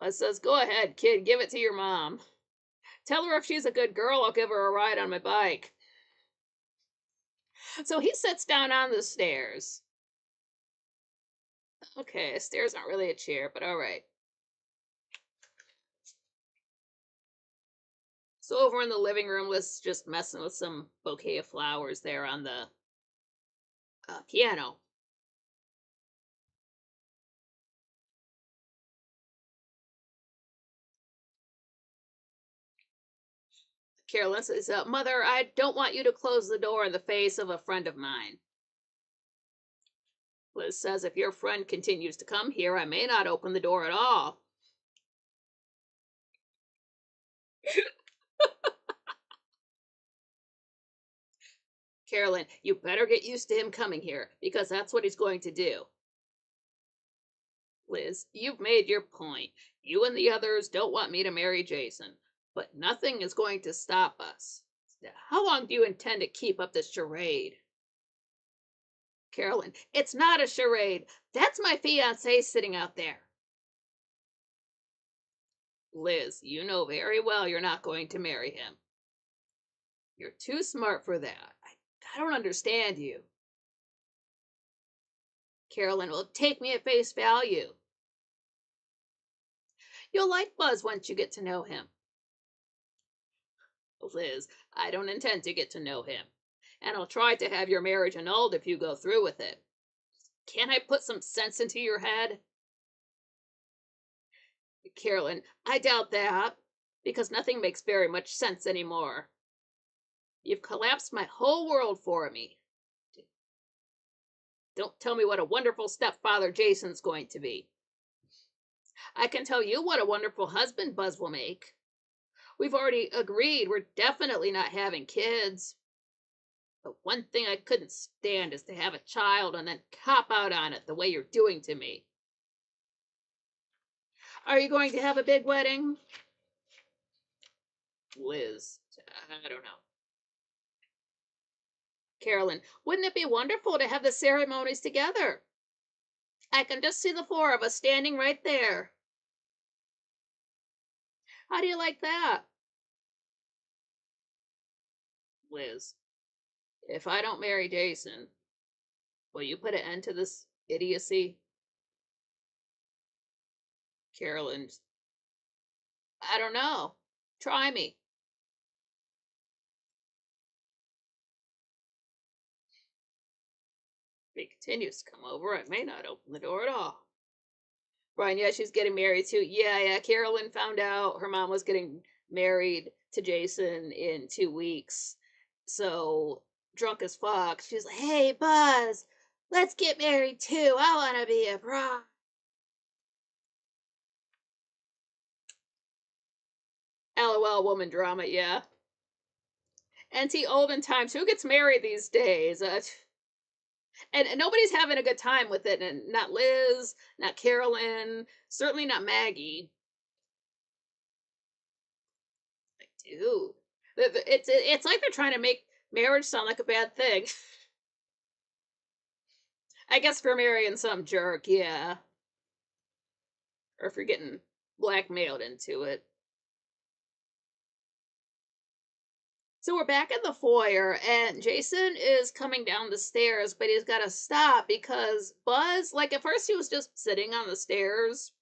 Buzz says, go ahead, kid, give it to your mom. Tell her if she's a good girl, I'll give her a ride on my bike. So he sits down on the stairs. Okay, stairs aren't really a chair, but all right. So over in the living room, Liz just messing with some bouquet of flowers there on the piano. Carolyn says, Mother, I don't want you to close the door in the face of a friend of mine. Liz says, if your friend continues to come here, I may not open the door at all. Carolyn, you better get used to him coming here, because that's what he's going to do. Liz, you've made your point. You and the others don't want me to marry Jason, but nothing is going to stop us. How long do you intend to keep up this charade? Carolyn, it's not a charade. That's my fiancé sitting out there. Liz, you know very well you're not going to marry him. You're too smart for that. I don't understand you. Carolyn, will take me at face value. You'll like Buzz once you get to know him. Liz, I don't intend to get to know him. And I'll try to have your marriage annulled if you go through with it. Can't I put some sense into your head? Carolyn, I doubt that, because nothing makes very much sense anymore. You've collapsed my whole world for me. Don't tell me what a wonderful stepfather Jason's going to be. I can tell you what a wonderful husband Buzz will make. We've already agreed we're definitely not having kids. But one thing I couldn't stand is to have a child and then cop out on it the way you're doing to me. Are you going to have a big wedding? Liz, I don't know. Carolyn, wouldn't it be wonderful to have the ceremonies together? I can just see the four of us standing right there. How do you like that? Liz, if I don't marry Jason, will you put an end to this idiocy? Carolyn, I don't know. Try me. If he continues to come over, I may not open the door at all. Brian, yeah, she's getting married too. Yeah. Carolyn found out her mom was getting married to Jason in 2 weeks. So, drunk as fuck, she's like, hey, Buzz, let's get married too. I want to be a bride. LOL, woman drama, yeah. NT olden times. Who gets married these days? And nobody's having a good time with it. And not Liz, not Carolyn, certainly not Maggie. Like, dude, it's like they're trying to make marriage sound like a bad thing. I guess for marrying some jerk, yeah, or for getting blackmailed into it. So we're back in the foyer, and Jason is coming down the stairs, but he's got to stop because Buzz, like at first he was just sitting on the stairs,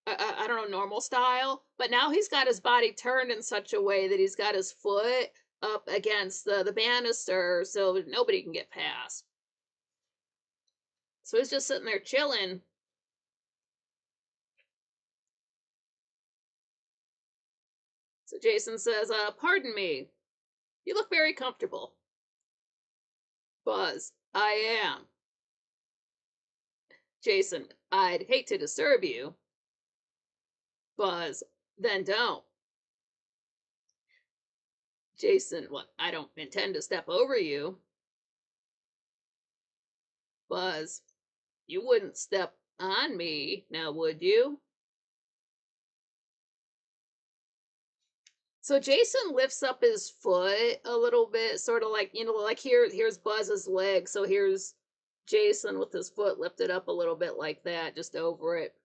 I don't know, normal style, but now he's got his body turned in such a way that he's got his foot up against the banister so nobody can get past. So he's just sitting there chilling. So Jason says, pardon me, you look very comfortable. Buzz, I am. Jason, I'd hate to disturb you. Buzz, then don't. Jason, what? I don't intend to step over you. Buzz, you wouldn't step on me, now would you? So Jason lifts up his foot a little bit, sort of like, like here's Buzz's leg. So here's Jason with his foot lifted up a little bit like that, just over it.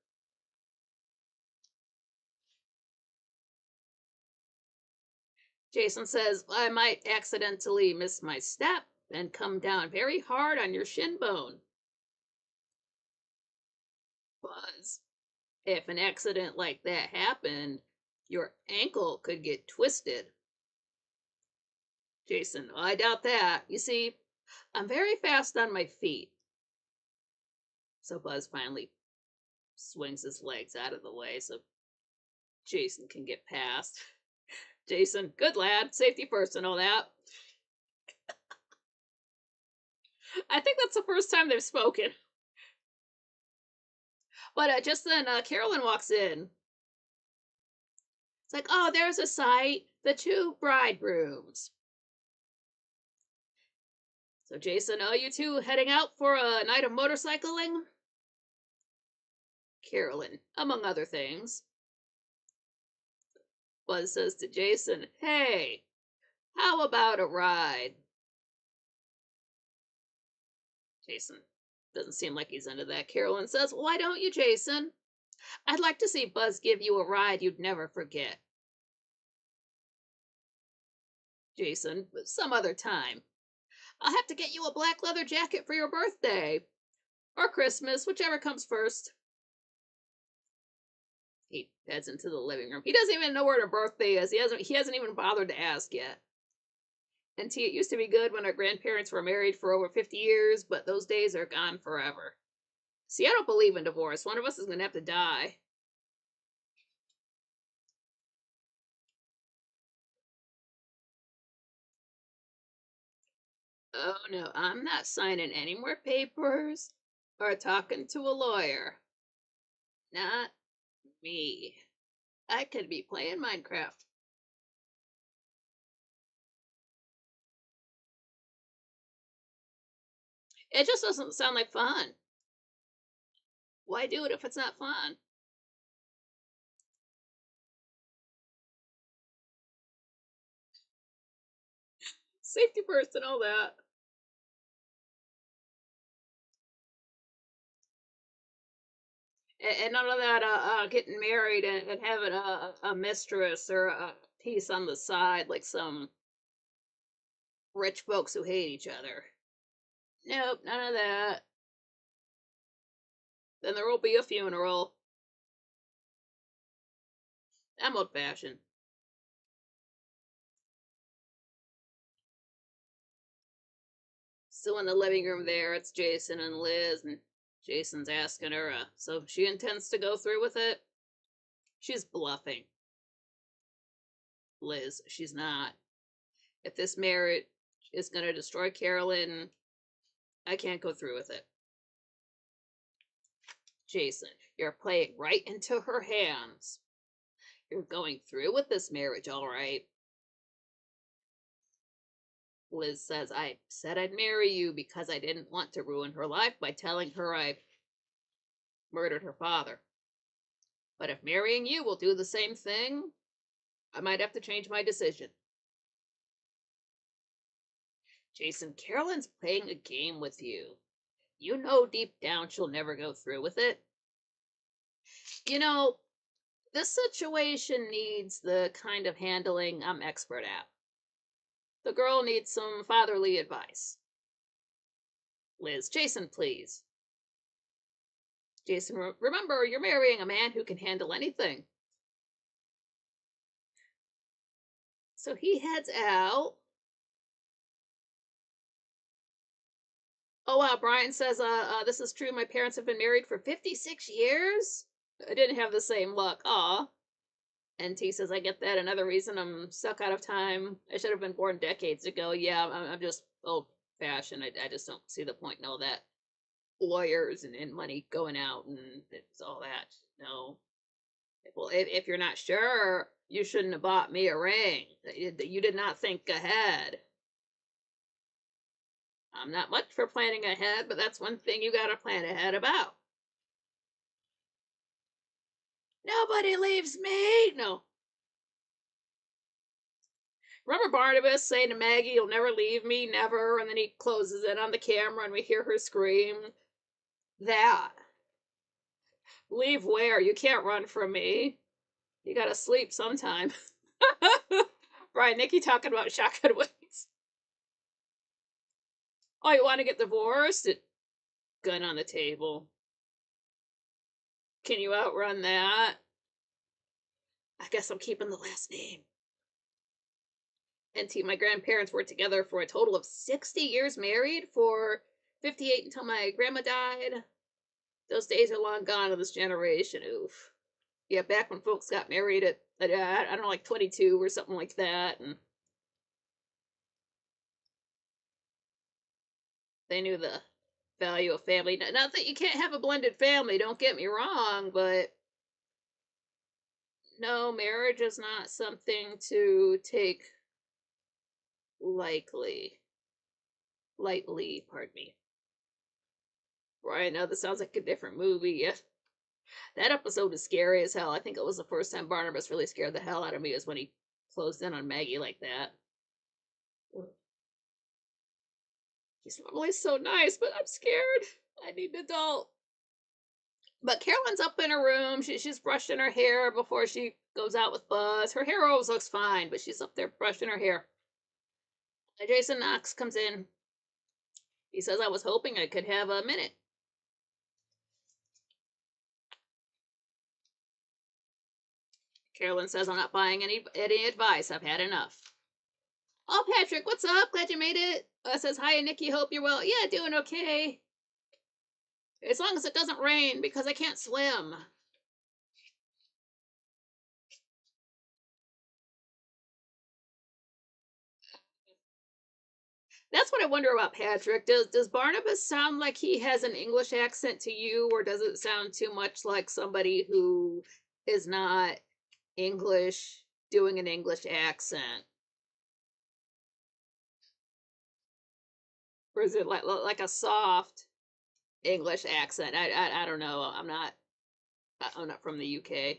Jason says, I might accidentally miss my step and come down very hard on your shin bone. Buzz, if an accident like that happened, your ankle could get twisted. Jason, I doubt that. You see, I'm very fast on my feet. So Buzz finally swings his legs out of the way so Jason can get past. Jason, good lad, safety first and all that. I think that's the first time they've spoken. But just then, Carolyn walks in. It's like, oh, there's a sight. The two bridegrooms. So, Jason, you two heading out for a night of motorcycling? Carolyn, among other things. Buzz says to Jason, hey, how about a ride? Jason doesn't seem like he's into that. Carolyn says, why don't you, Jason? I'd like to see Buzz give you a ride you'd never forget. Jason, some other time. I'll have to get you a black leather jacket for your birthday. Or Christmas, whichever comes first. He heads into the living room. He doesn't even know where her birthday is. He hasn't even bothered to ask yet. And T, it used to be good when our grandparents were married for over 50 years, but those days are gone forever. See, I don't believe in divorce. One of us is going to have to die. Oh no, I'm not signing any more papers or talking to a lawyer. Not me. I could be playing Minecraft. It just doesn't sound like fun. Why do it if it's not fun? Safety first and all that. And none of that getting married and having a mistress or a piece on the side like some rich folks who hate each other. Nope, none of that. Then there will be a funeral. I'm old fashioned. Still in the living room there, it's Jason and Liz, and Jason's asking her, so she intends to go through with it? She's bluffing. Liz, she's not. If this marriage is going to destroy Carolyn, I can't go through with it. Jason, you're playing right into her hands. You're going through with this marriage, all right. Liz says, I said I'd marry you because I didn't want to ruin her life by telling her I murdered her father. But if marrying you will do the same thing, I might have to change my decision. Jason, Carolyn's playing a game with you. You know deep down she'll never go through with it. You know, this situation needs the kind of handling I'm expert at. The girl needs some fatherly advice. Liz, Jason, please. Jason, remember, you're marrying a man who can handle anything. So he heads out. Oh wow, Brian says, this is true. My parents have been married for 56 years. I didn't have the same luck. Aw. And T says, I get that. Another reason I'm stuck out of time. I should have been born decades ago. Yeah, I'm just old fashioned. I just don't see the point in all that. Lawyers and money going out and it's all that. No. Well, if you're not sure, you shouldn't have bought me a ring. You did not think ahead. I'm not much for planning ahead, but that's one thing you gotta plan ahead about. Nobody leaves me. No. Remember Barnabas saying to Maggie, you'll never leave me, never, and then he closes in on the camera and we hear her scream. That. Leave where? You can't run from me. You gotta sleep sometime. Right, Nikki talking about shotgun wings. Oh, you want to get divorced? Gun on the table. Can you outrun that? I guess I'm keeping the last name. And my grandparents were together for a total of 60 years married, for 58 until my grandma died. Those days are long gone in this generation. Oof. Yeah, back when folks got married at I don't know, like 22 or something like that, and they knew the value of family. Not that you can't have a blended family, don't get me wrong, but no, marriage is not something to take lightly, pardon me. Right, now this sounds like a different movie. Yeah. That episode is scary as hell. I think it was the first time Barnabas really scared the hell out of me, is when he closed in on Maggie like that. He's normally so nice, but I'm scared. I need an adult. But Carolyn's up in her room. She's brushing her hair before she goes out with Buzz. Her hair always looks fine, but she's up there brushing her hair. And Jason Knox comes in. He says, I was hoping I could have a minute. Carolyn says, I'm not buying any advice. I've had enough. Oh, Patrick, what's up? Glad you made it. Says, hi, Nikki. Hope you're well. Yeah, doing okay. As long as it doesn't rain, because I can't swim. That's what I wonder about Patrick. Does Barnabas sound like he has an English accent to you, or does it sound too much like somebody who is not English doing an English accent? Or is it like a soft English accent? I don't know. I'm not from the UK.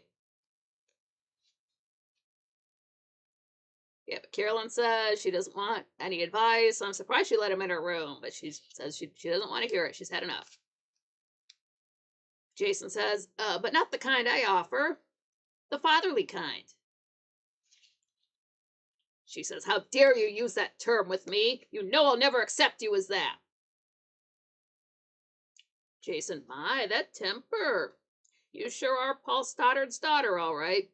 Yeah, but Carolyn says she doesn't want any advice. I'm surprised she let him in her room, but she says she doesn't want to hear it. She's had enough. Jason says, but not the kind I offer. The fatherly kind. She says, how dare you use that term with me? You know I'll never accept you as that. Jason, my, that temper. You sure are Paul Stoddard's daughter, all right.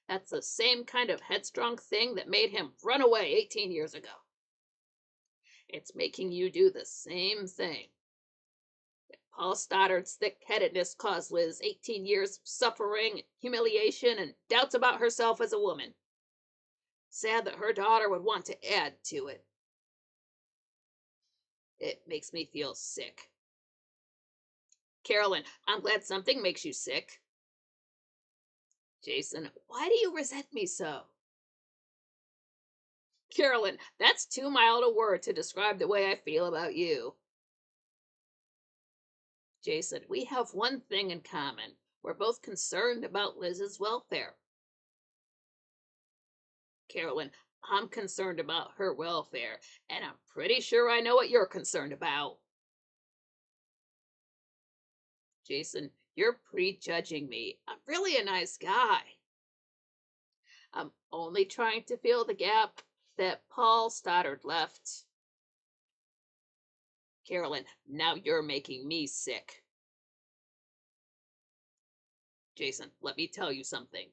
That's the same kind of headstrong thing that made him run away 18 years ago. It's making you do the same thing. Paul Stoddard's thick-headedness caused Liz 18 years of suffering, humiliation, and doubts about herself as a woman. Sad that her daughter would want to add to it. It makes me feel sick. Carolyn, I'm glad something makes you sick. Jason, why do you resent me so? Carolyn, that's too mild a word to describe the way I feel about you. Jason, we have one thing in common. We're both concerned about Liz's welfare. Carolyn, I'm concerned about her welfare, and I'm pretty sure I know what you're concerned about. Jason, you're prejudging me. I'm really a nice guy. I'm only trying to fill the gap that Paul Stoddard left. Carolyn, now you're making me sick. Jason, let me tell you something.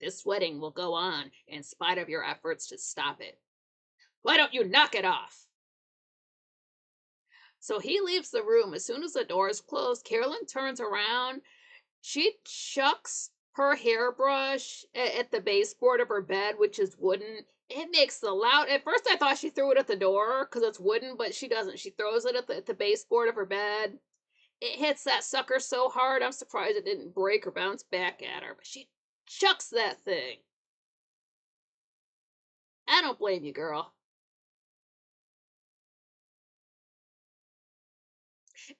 This wedding will go on in spite of your efforts to stop it. Why don't you knock it off? So he leaves the room. As soon as the door is closed, Carolyn turns around. She chucks her hairbrush at the baseboard of her bed, which is wooden. It makes the loud. At first, I thought she threw it at the door because it's wooden, but she doesn't. She throws it at the baseboard of her bed. It hits that sucker so hard, I'm surprised it didn't break or bounce back at her. But she chucks that thing. I don't blame you, girl.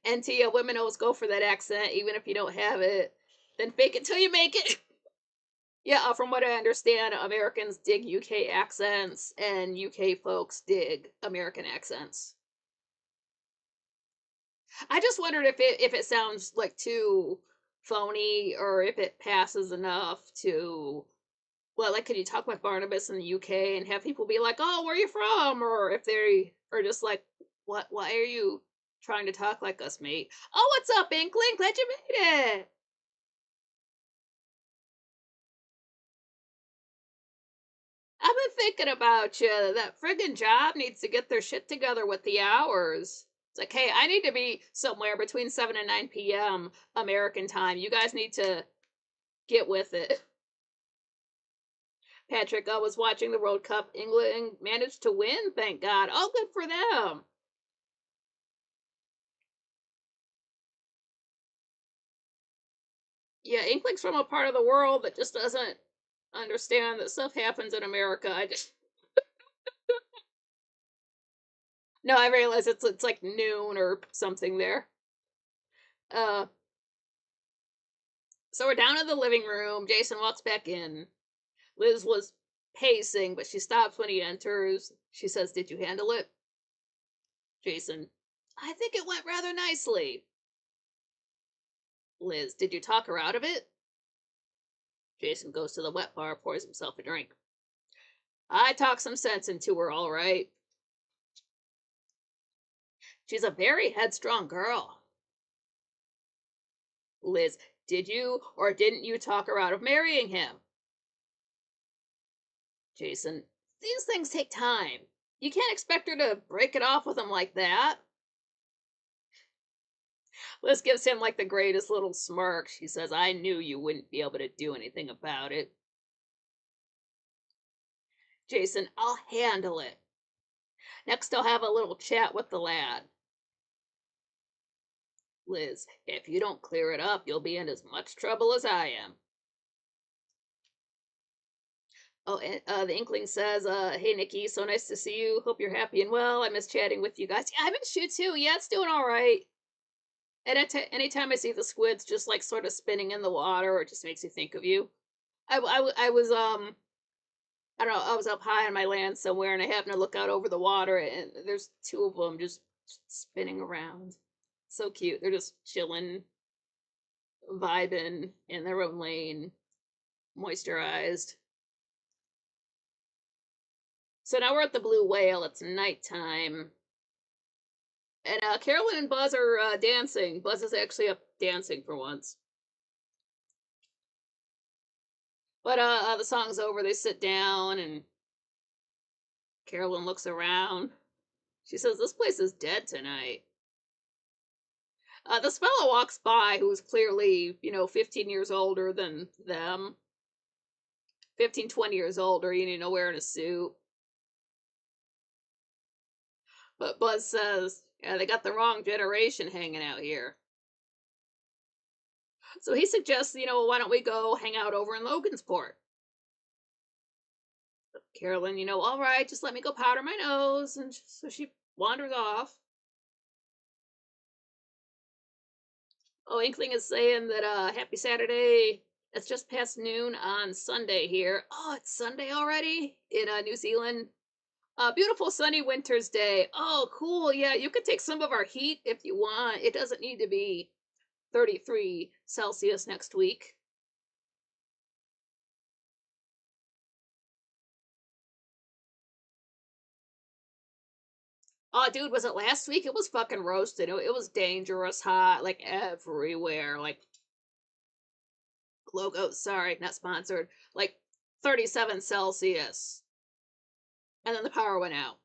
And Tia, women always go for that accent, even if you don't have it. Then fake it till you make it. Yeah, from what I understand, Americans dig UK accents, and UK folks dig American accents. I just wondered if it sounds like too phony, or if it passes enough to, well, like, could you talk like Barnabas in the UK and have people be like, "Oh, where are you from?" Or if they are just like, "What? Why are you trying to talk like us, mate?" Oh, what's up, Inkling? Glad you made it. I've been thinking about you. That friggin' job needs to get their shit together with the hours. It's like, hey, I need to be somewhere between 7 and 9 p.m. American time. You guys need to get with it. Patrick, I was watching the World Cup. England managed to win, thank God. Oh, good for them. Yeah, Inkling's from a part of the world that just doesn't understand that stuff happens in America. I just no, I realize it's like noon or something there. Uh, so we're down in the living room. Jason walks back in. Liz was pacing, but she stops when he enters. She says, "Did you handle it?" Jason, "I think it went rather nicely." Liz, "Did you talk her out of it?" Jason goes to the wet bar, pours himself a drink. "I talked some sense into her, all right. She's a very headstrong girl." Liz, "Did you or didn't you talk her out of marrying him?" Jason, "These things take time. You can't expect her to break it off with him like that." Liz gives him like the greatest little smirk. She says, "I knew you wouldn't be able to do anything about it." Jason, "I'll handle it. Next, I'll have a little chat with the lad." Liz, "If you don't clear it up, you'll be in as much trouble as I am." Oh, and the Inkling says, "Hey, Nikki, so nice to see you. Hope you're happy and well. I miss chatting with you guys." Yeah, I miss you too. Yeah, it's doing all right. And anytime I see the squids just like sort of spinning in the water, it just makes me think of you. I was I don't know, I was up high on my land somewhere, and I happened to look out over the water, and there's two of them just spinning around. So cute. They're just chilling. vibing in their own lane, moisturized. So now we're at the Blue Whale. It's nighttime. And Carolyn and Buzz are dancing. Buzz is actually up dancing for once. But the song's over. They sit down, and Carolyn looks around. She says, "This place is dead tonight." This fellow walks by who's clearly, 15 years older than them. 15, 20 years older, wearing a suit. But Buzz says, "Yeah, they got the wrong generation hanging out here." So he suggests, why don't we go hang out over in Logansport? Carolyn, all right, just let me go powder my nose. And so she wanders off. Oh, Inkling is saying that happy Saturday. It's just past noon on Sunday here. Oh, it's Sunday already in New Zealand. Beautiful sunny winter's day. Oh, cool. Yeah, you could take some of our heat if you want. It doesn't need to be 33 Celsius next week. Oh, dude, was it last week? It was fucking roasted. It was dangerous hot, like everywhere. Like, logo, sorry, not sponsored. Like 37 Celsius. And then the power went out.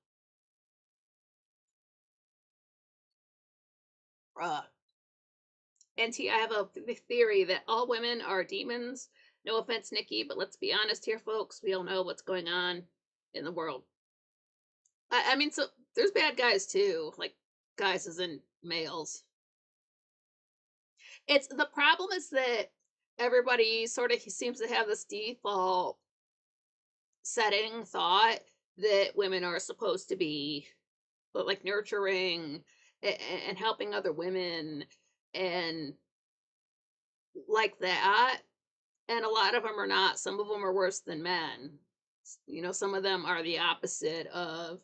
NT, I have a theory that all women are demons. No offense, Nikki, but let's be honest here, folks. We all know what's going on in the world. I mean, so there's bad guys too, like guys as in males. It's the problem is that everybody sort of seems to have this default setting thought that women are supposed to be like nurturing and helping other women and like that. And a lot of them are not. Some of them are worse than men. Some of them are the opposite of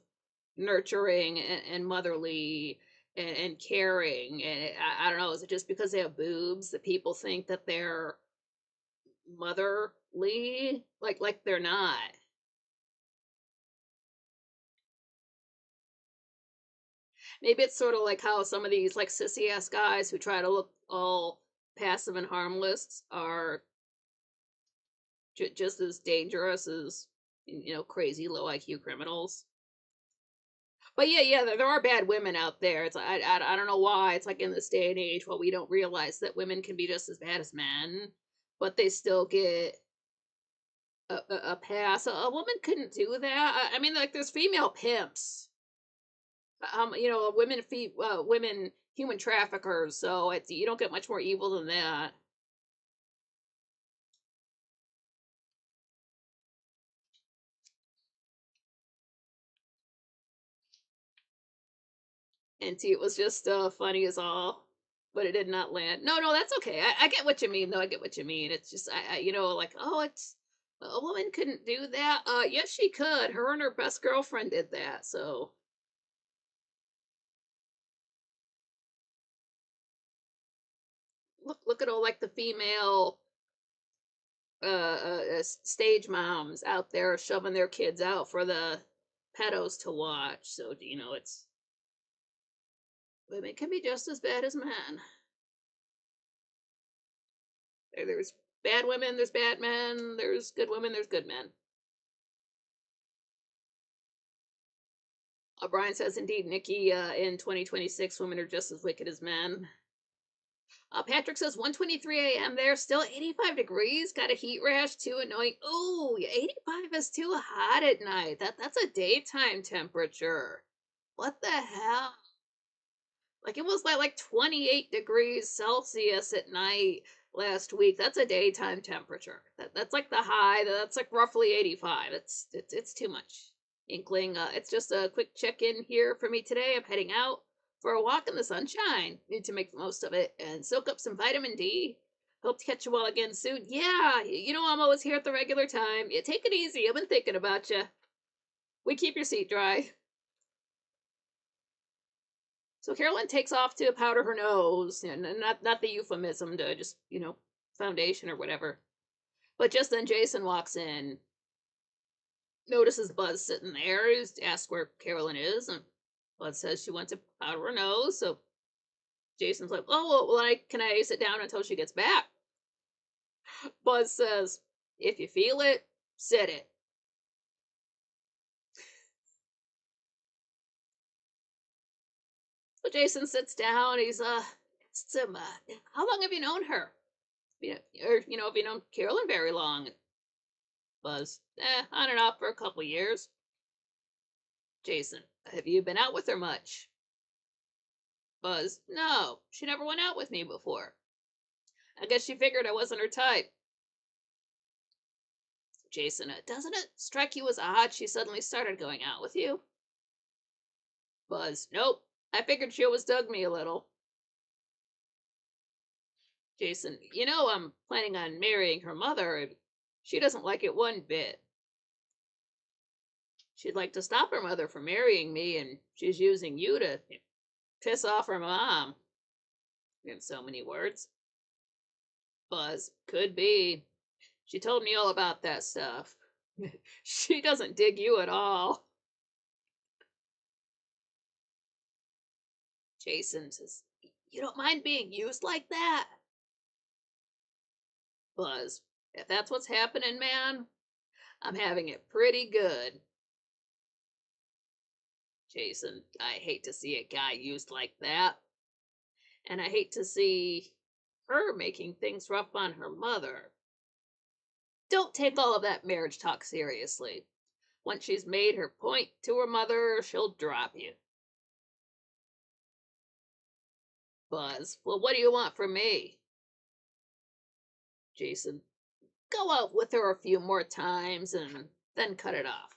nurturing and motherly and caring. And I don't know, is it just because they have boobs that people think that they're motherly? Like they're not. Maybe it's sort of like how some of these like sissy ass guys who try to look all passive and harmless are just as dangerous as crazy low IQ criminals. But yeah, there are bad women out there. It's I don't know why it's like in this day and age, well, we don't realize that women can be just as bad as men, but they still get a pass. A woman couldn't do that. I mean, like there's female pimps. Women human traffickers. So you don't get much more evil than that. And see, it was just funny as all, but it did not land. No, that's okay. I get what you mean, though. I get what you mean. It's just like, oh, it's a woman couldn't do that. Yes, she could. Her and her best girlfriend did that. So look at all like the female stage moms out there shoving their kids out for the pedos to watch. So it's women can be just as bad as men. There's bad women, there's bad men, there's good women, there's good men. Brian says, indeed, Nikki, in 2026, women are just as wicked as men. Patrick says, 1:23 a.m. there, still 85 degrees, got a heat rash, too annoying. Oh, 85 is too hot at night. That's a daytime temperature. What the hell? Like it was like 28 degrees Celsius at night last week. That's a daytime temperature. That's like the high. That's like roughly 85. It's too much. Inkling. It's just a quick check in here for me today. I'm heading out for a walk in the sunshine. Need to make the most of it and soak up some vitamin D. Hope to catch you all again soon. Yeah, I'm always here at the regular time. Yeah, take it easy. I've been thinking about you. We keep your seat dry. So Carolyn takes off to powder her nose, and not the euphemism to just, foundation or whatever. But just then Jason walks in, notices Buzz sitting there, asks where Carolyn is, and Buzz says she went to powder her nose. So Jason's like, "Oh, well, can I sit down until she gets back?" Buzz says, "If you feel it, sit it." So Jason sits down. He's some. How long have you known her? Have you known Carolyn very long? Buzz, on and off for a couple years. Jason, have you been out with her much? Buzz, no, she never went out with me before. I guess she figured I wasn't her type. Jason, doesn't it strike you as odd she suddenly started going out with you? Buzz, nope. I figured she always dug me a little. Jason, I'm planning on marrying her mother, and she doesn't like it one bit. She'd like to stop her mother from marrying me, and she's using you to piss off her mom. In so many words. Buzz, could be. She told me all about that stuff. She doesn't dig you at all. Jason says, "You don't mind being used like that?" Buzz, if that's what's happening, man, I'm having it pretty good. Jason, I hate to see a guy used like that. And I hate to see her making things rough on her mother. Don't take all of that marriage talk seriously. Once she's made her point to her mother, she'll drop you. Buzz, well, what do you want from me? Jason, go out with her a few more times and then cut it off.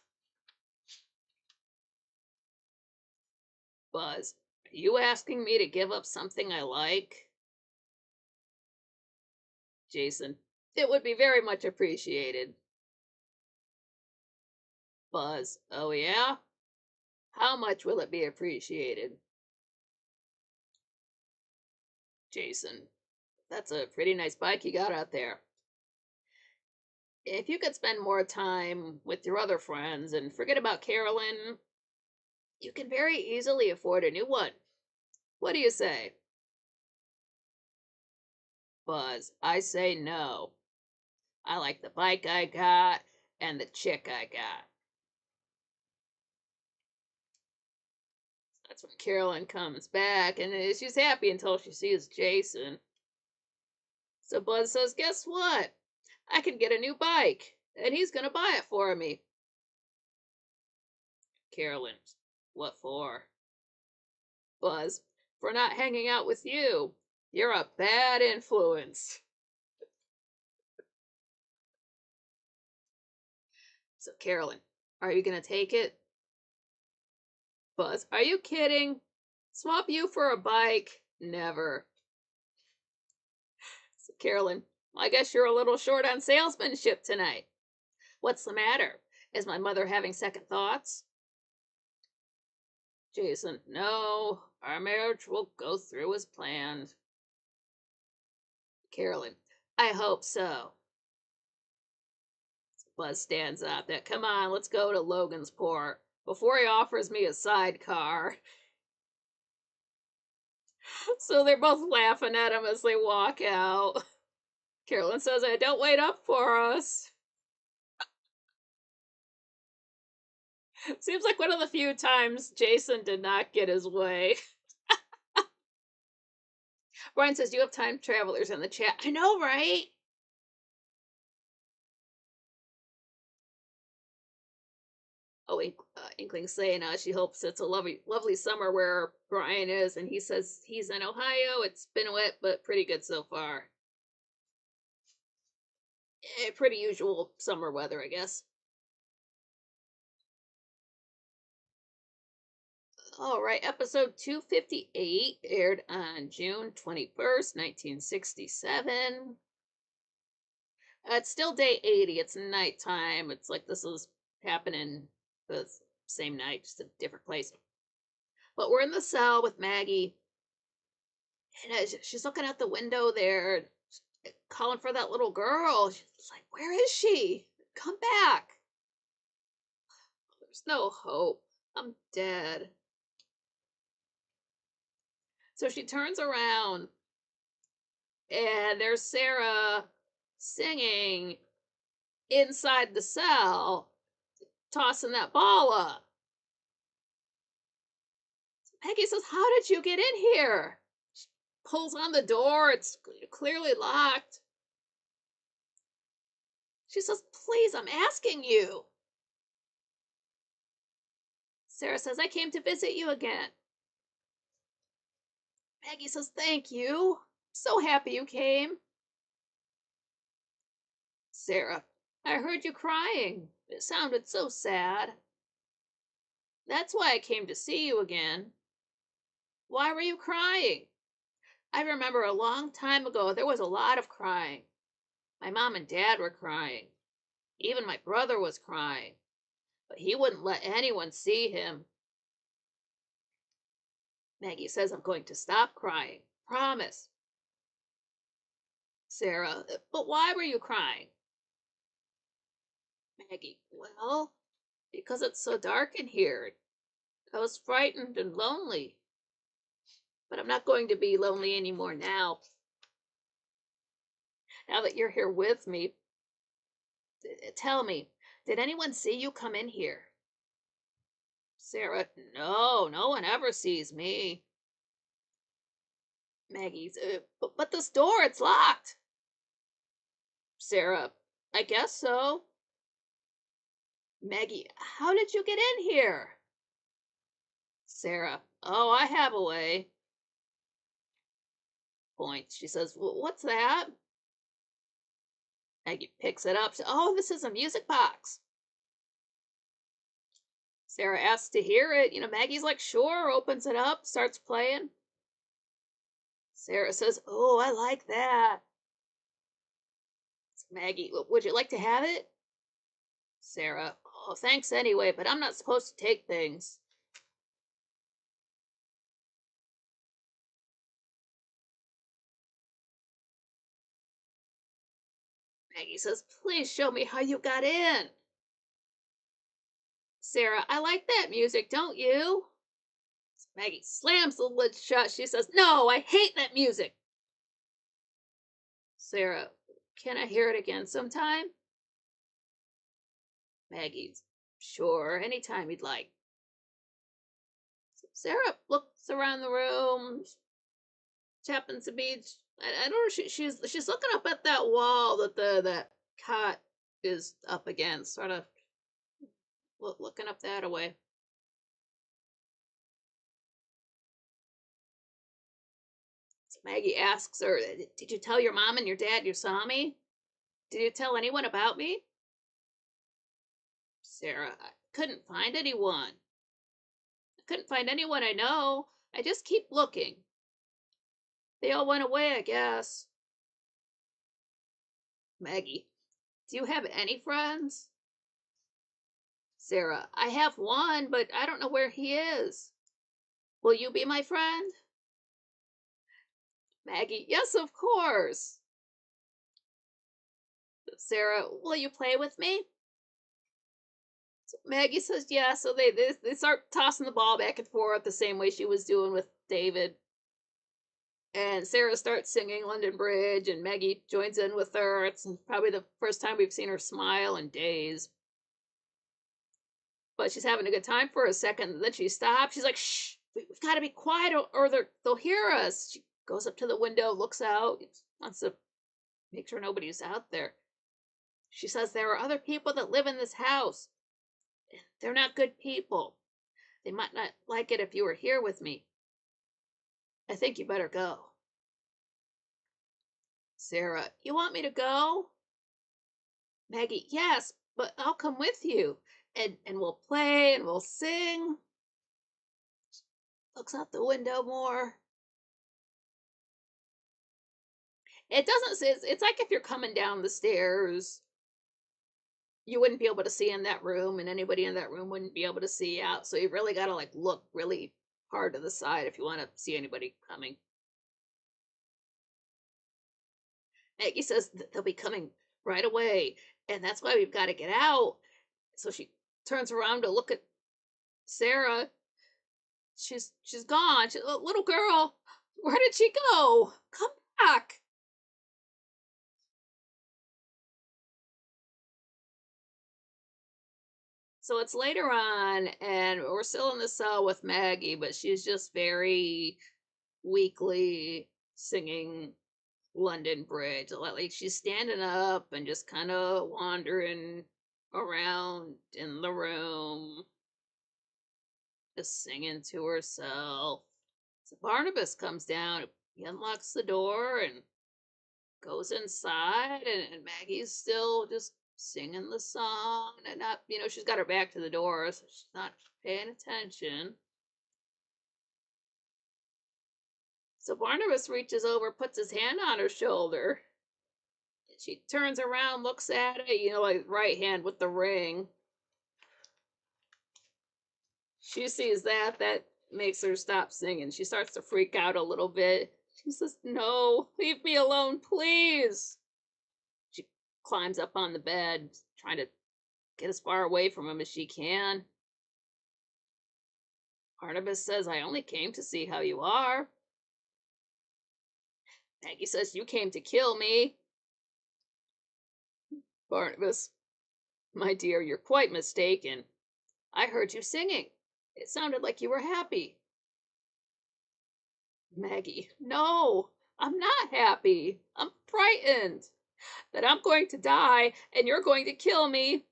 Buzz, are you asking me to give up something I like? Jason, it would be very much appreciated. Buzz, oh yeah? How much will it be appreciated? Jason, that's a pretty nice bike you got out there. If you could spend more time with your other friends and forget about Carolyn, you can very easily afford a new one. What do you say? Buzz, I say no. I like the bike I got and the chick I got. That's when Carolyn comes back, and she's happy until she sees Jason. So Buzz says, "Guess what? I can get a new bike, and he's going to buy it for me." Carolyn, what for? Buzz, for not hanging out with you. You're a bad influence. So, Carolyn, are you going to take it? Buzz, are you kidding? Swap you for a bike? Never. So, Carolyn, I guess you're a little short on salesmanship tonight. What's the matter? Is my mother having second thoughts? Jason, no, our marriage will go through as planned. Carolyn, I hope so. Buzz stands up. Come on, let's go to Logansport before he offers me a sidecar. So they're both laughing at him as they walk out. Carolyn says, "Don't wait up for us." Seems like one of the few times Jason did not get his way. Brian says, "Do you have time travelers in the chat?" I know, right? Oh, Inkling saying she hopes it's a lovely summer where Brian is, and he says he's in Ohio. It's been wet, but pretty good so far. Pretty usual summer weather, I guess. All right, episode 258 aired on June 21st, 1967. It's still day 80. It's nighttime. It's like this is happening the same night, just a different place. But we're in the cell with Maggie, and she's looking out the window there, calling for that little girl. She's like, "Where is she? Come back." There's no hope. I'm dead. So she turns around, and there's Sarah singing inside the cell, tossing that ball up. Maggie says, "How did you get in here?" She pulls on the door. It's clearly locked. She says, "Please, I'm asking you." Sarah says, "I came to visit you again." Maggie says, "Thank you. So happy you came." Sarah, "I heard you crying. It sounded so sad. That's why I came to see you again." "Why were you crying?" "I remember a long time ago there was a lot of crying. My mom and dad were crying. Even my brother was crying. But he wouldn't let anyone see him." Maggie says, "I'm going to stop crying. Promise." Sarah, "But why were you crying?" Maggie, "Well, because it's so dark in here. I was frightened and lonely. But I'm not going to be lonely anymore now. Now that you're here with me, tell me, did anyone see you come in here?" Sarah, "No, no one ever sees me." Maggie's, but this door, it's locked." Sarah, "I guess so." Maggie, "How did you get in here?" Sarah, "Oh, I have a way." Points. She says, "What's that?" Maggie picks it up. "Oh, this is a music box." Sarah asks to hear it. Maggie's like, "Sure," opens it up, starts playing. Sarah says, "Oh, I like that." Maggie, "Would you like to have it?" Sarah, "Oh, thanks anyway, but I'm not supposed to take things." Maggie says, "Please show me how you got in." Sarah, "I like that music, don't you?" Maggie slams the lid shut. She says, "No, I hate that music." Sarah, "Can I hear it again sometime?" Maggie's, "Sure, anytime you'd like." Sarah looks around the room. She happens to be, I don't know, she's looking up at that wall that that cot is up against, sort of looking up that away. So Maggie asks her, "Did you tell your mom and your dad you saw me? Did you tell anyone about me?" Sarah, "I couldn't find anyone. I couldn't find anyone I know. I just keep looking. They all went away, I guess." Maggie, "Do you have any friends?" Sarah, "I have one, but I don't know where he is. Will you be my friend?" Maggie, "Yes, of course." Sarah, "Will you play with me?" So Maggie says, "Yeah." So they start tossing the ball back and forth the same way she was doing with David. And Sarah starts singing London Bridge, and Maggie joins in with her. It's probably the first time we've seen her smile in days. But she's having a good time for a second. And then she stops. She's like, "Shh, we've got to be quiet or they'll hear us." She goes up to the window, looks out, wants to make sure nobody's out there. She says, "There are other people that live in this house. They're not good people. They might not like it if you were here with me. I think you better go." Sarah, "You want me to go?" Maggie, "Yes, but I'll come with you. And we'll play and we'll sing." Looks out the window more. It doesn't say, it's like if you're coming down the stairs, you wouldn't be able to see in that room, and anybody in that room wouldn't be able to see out. So you really got to like look really hard to the side if you want to see anybody coming. Maggie says they'll be coming right away, and that's why we've got to get out. So she turns around to look at Sarah. She's gone. Little girl, where did she go? Come back. So it's later on, and we're still in the cell with Maggie, but she's just very weakly singing London Bridge. Like she's standing up and just kind of wandering around in the room, just singing to herself. So Barnabas comes down, he unlocks the door and goes inside, and Maggie's still just singing the song and not, she's got her back to the door, so she's not paying attention. So Barnabas reaches over, puts his hand on her shoulder. She turns around, looks at it, like right hand with the ring. She sees that makes her stop singing. She starts to freak out a little bit. She says, "No, leave me alone, please." She climbs up on the bed, trying to get as far away from him as she can. Barnabas says, "I only came to see how you are." Maggie says, "You came to kill me." Barnabas, "My dear, you're quite mistaken. I heard you singing. It sounded like you were happy." Maggie, "No, I'm not happy. I'm frightened that I'm going to die and you're going to kill me."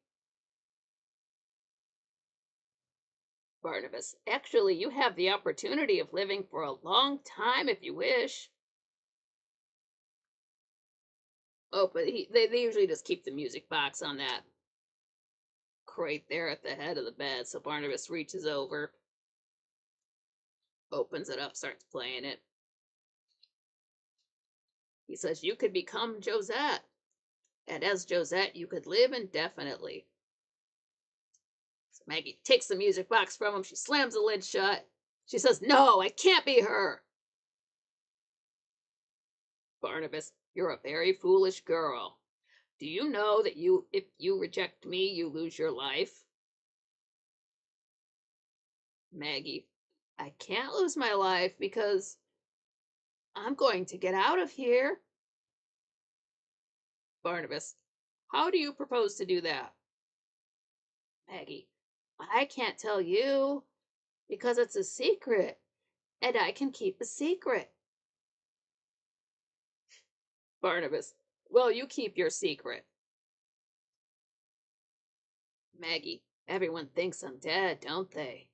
Barnabas, "Actually, you have the opportunity of living for a long time if you wish." Oh, but they usually just keep the music box on that crate there at the head of the bed. So Barnabas reaches over, opens it up, starts playing it. He says, "You could become Josette, and as Josette, you could live indefinitely." So Maggie takes the music box from him. She slams the lid shut. She says, "No, I can't be her." Barnabas, "You're a very foolish girl. Do you know that if you reject me, you lose your life?" Maggie, "I can't lose my life because I'm going to get out of here." Barnabas, "How do you propose to do that?" Maggie, "I can't tell you because it's a secret, and I can keep a secret." Barnabas, "Well, you keep your secret." Maggie, "Everyone thinks I'm dead, don't they?"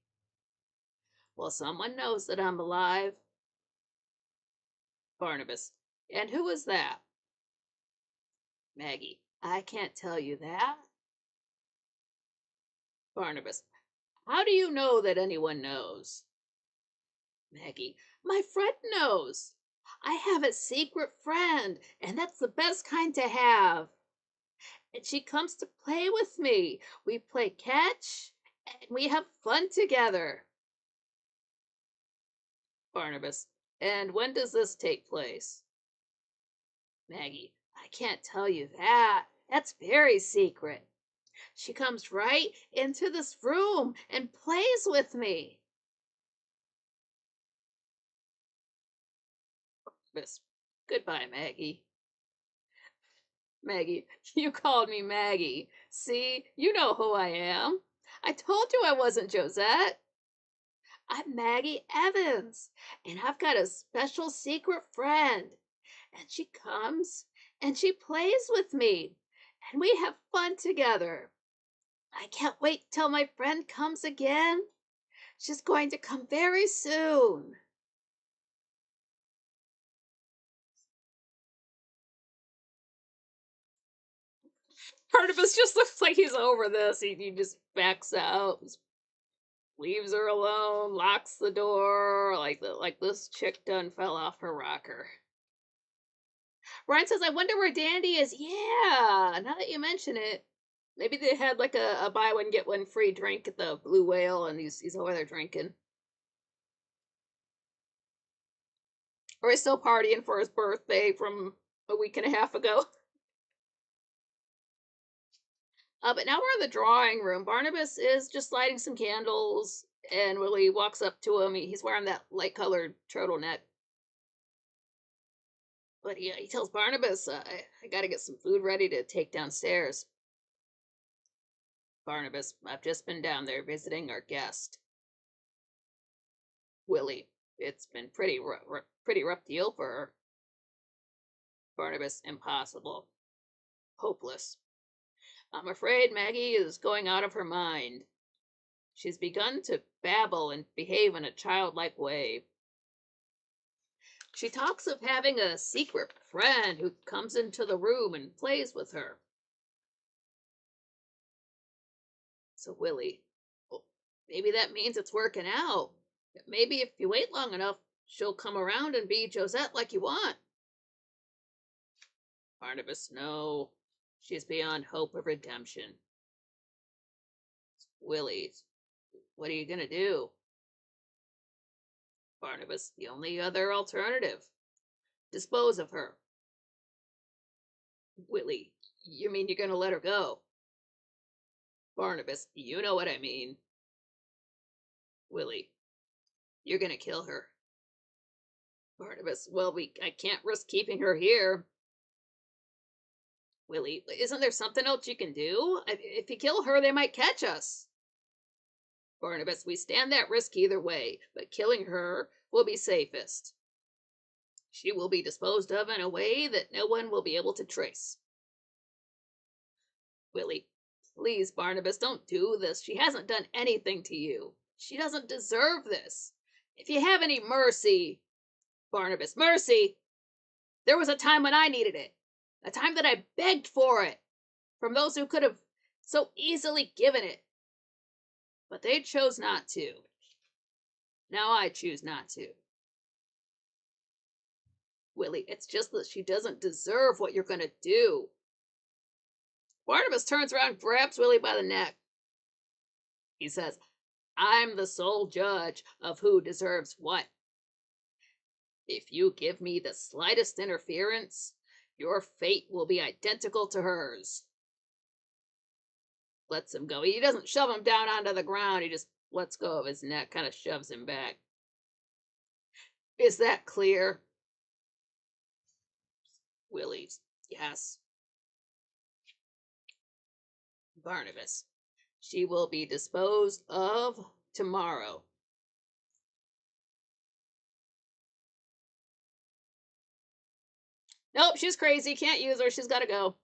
"Well, someone knows that I'm alive." Barnabas, "And who is that?" Maggie, "I can't tell you that." Barnabas, "How do you know that anyone knows?" Maggie, "My friend knows. I have a secret friend, and that's the best kind to have. And she comes to play with me. We play catch, and we have fun together." Barnabas, "And when does this take place?" Maggie, "I can't tell you that. That's very secret. She comes right into this room and plays with me." Barnabas, "Goodbye, Maggie." Maggie, "You called me Maggie. See, you know who I am. I told you I wasn't Josette. I'm Maggie Evans, and I've got a special secret friend. And she comes and she plays with me, and we have fun together. I can't wait till my friend comes again. She's going to come very soon." Barnabas just looks like he's over this. He just backs out, leaves her alone, locks the door, like this chick done fell off her rocker. Ryan says, "I wonder where Dandy is." Yeah, now that you mention it, maybe they had like a buy one get one free drink at the Blue Whale, and he's over there drinking. Or he's still partying for his birthday from a week and a half ago. But now we're in the drawing room. Barnabas is just lighting some candles, and Willie walks up to him. He's wearing that light colored turtleneck. But he tells Barnabas, I gotta get some food ready to take downstairs. Barnabas, I've just been down there visiting our guest. Willie, it's been pretty rough deal for her. Barnabas, impossible. Hopeless. I'm afraid Maggie is going out of her mind. She's begun to babble and behave in a childlike way. She talks of having a secret friend who comes into the room and plays with her. So Willie, well, maybe that means it's working out. Maybe if you wait long enough, she'll come around and be Josette like you want. Barnabas, no. She is beyond hope of redemption. Willie, what are you going to do? Barnabas, the only other alternative. Dispose of her. Willie, you mean you're going to let her go? Barnabas, you know what I mean. Willie, you're going to kill her. Barnabas, well, I can't risk keeping her here. Willie, isn't there something else you can do? If you kill her, they might catch us. Barnabas, we stand that risk either way, but killing her will be safest. She will be disposed of in a way that no one will be able to trace. Willie, please, Barnabas, don't do this. She hasn't done anything to you. She doesn't deserve this. If you have any mercy... Barnabas, mercy? There was a time when I needed it. A time that I begged for it from those who could have so easily given it. But they chose not to. Now I choose not to. Willie, it's just that she doesn't deserve what you're going to do. Barnabas turns around and grabs Willie by the neck. He says, I'm the sole judge of who deserves what. If you give me the slightest interference, your fate will be identical to hers. Lets him go. He doesn't shove him down onto the ground. He just lets go of his neck, kind of shoves him back. Is that clear? Willie, yes. Barnabas, she will be disposed of tomorrow. Nope, she's crazy. Can't use her. She's got to go.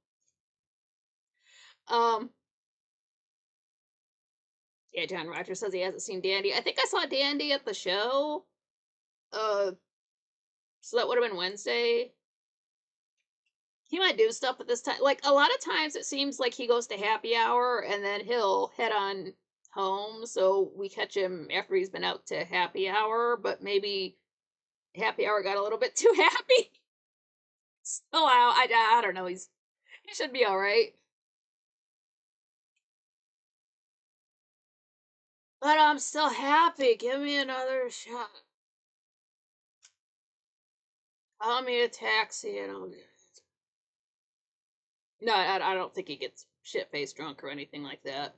Yeah, John Rogers says he hasn't seen Dandy. I think I saw Dandy at the show. So that would have been Wednesday. He might do stuff at this time. Like, a lot of times it seems like he goes to happy hour and then he'll head on home. So we catch him after he's been out to happy hour, but maybe happy hour got a little bit too happy. So I don't know. He should be all right. But I'm still happy. Give me another shot. Call me a taxi and I'll get it. No, I don't think he gets shit-faced drunk or anything like that.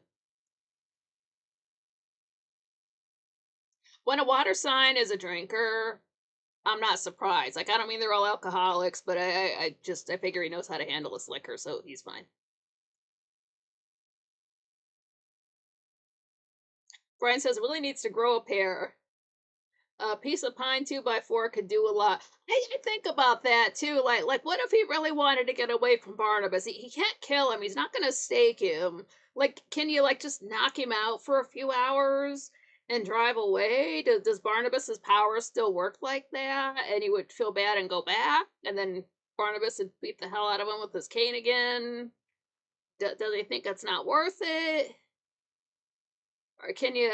When a water sign is a drinker, I'm not surprised. Like, I don't mean they're all alcoholics, but I figure he knows how to handle his liquor, so he's fine. Brian says, Willie needs to grow a pair. A piece of pine 2x4 could do a lot. I think about that too. Like, what if he really wanted to get away from Barnabas? He can't kill him. He's not gonna stake him. Like, can you just knock him out for a few hours and drive away? Does Barnabas's power still work like that? And he would feel bad and go back, and then Barnabas would beat the hell out of him with his cane again. Does he think that's not worth it? Or can you?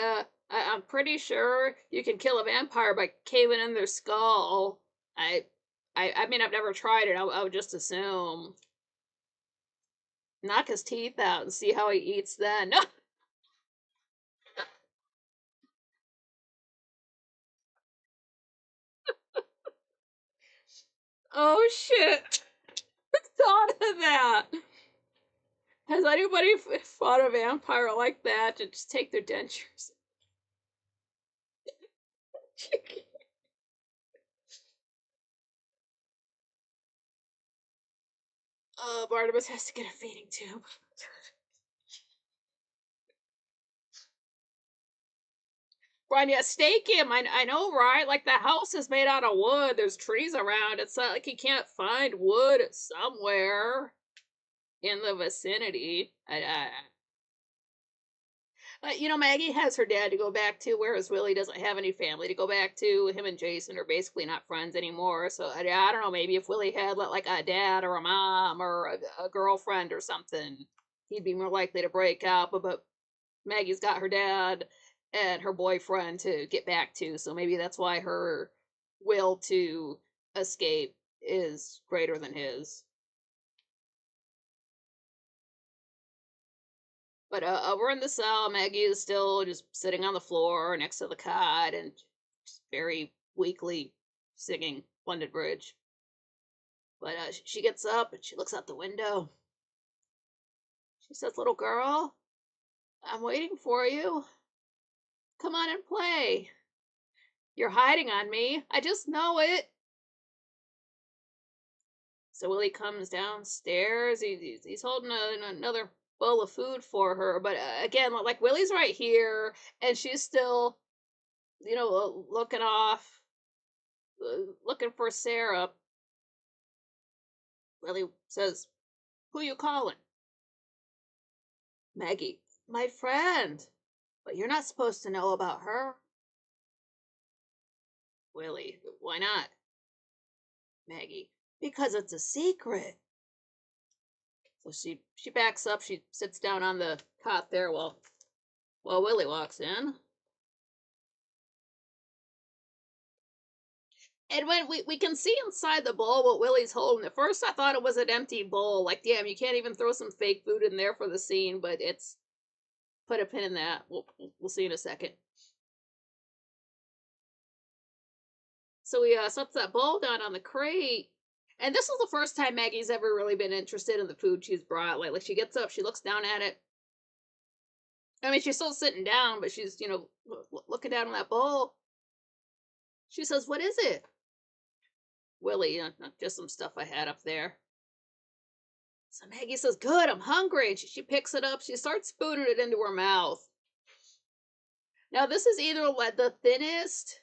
I'm pretty sure you can kill a vampire by caving in their skull. I mean, I've never tried it. I would just assume. Knock his teeth out and see how he eats then. Oh shit! Thought of that. Has anybody fought a vampire like that to just take their dentures? Barnabas has to get a feeding tube. Brian, yeah, stake him. I know, right? Like the house is made out of wood. There's trees around. It's not like he can't find wood somewhere in the vicinity. Maggie has her dad to go back to, whereas Willie doesn't have any family to go back to. Him and Jason are basically not friends anymore. So I don't know. Maybe if Willie had like a dad or a mom or a girlfriend or something, he'd be more likely to break up. But Maggie's got her dad and her boyfriend to get back to. So maybe that's why her will to escape is greater than his. But we're in the cell. Maggie is still just sitting on the floor next to the cot and just very weakly singing London Bridge. But she gets up and she looks out the window. She says, "Little girl, I'm waiting for you. Come on and play. You're hiding on me. I just know it." So Willie comes downstairs. He's holding another bowl of food for her. But again, like Willie's right here, and she's still, looking off, looking for Sarah. Willie says, "Who you calling?" "Maggie, my friend. But you're not supposed to know about her." Willie, "Why not?" Maggie, "Because it's a secret." So she backs up. She sits down on the cot there while Willie walks in. And when we can see inside the bowl what Willie's holding. At first, I thought it was an empty bowl. Like, damn, you can't even throw some fake food in there for the scene. But it's put a pin in that. We'll see in a second. So he sets that bowl down on the crate. And this is the first time Maggie's ever really been interested in the food she's brought. Like she gets up, she looks down at it. I mean, she's still sitting down, but she's, looking down on that bowl. She says, "What is it?" Willie, "Just some stuff I had up there." So Maggie says, "Good, I'm hungry." And she picks it up. She starts spooning it into her mouth. Now, this is either the thinnest.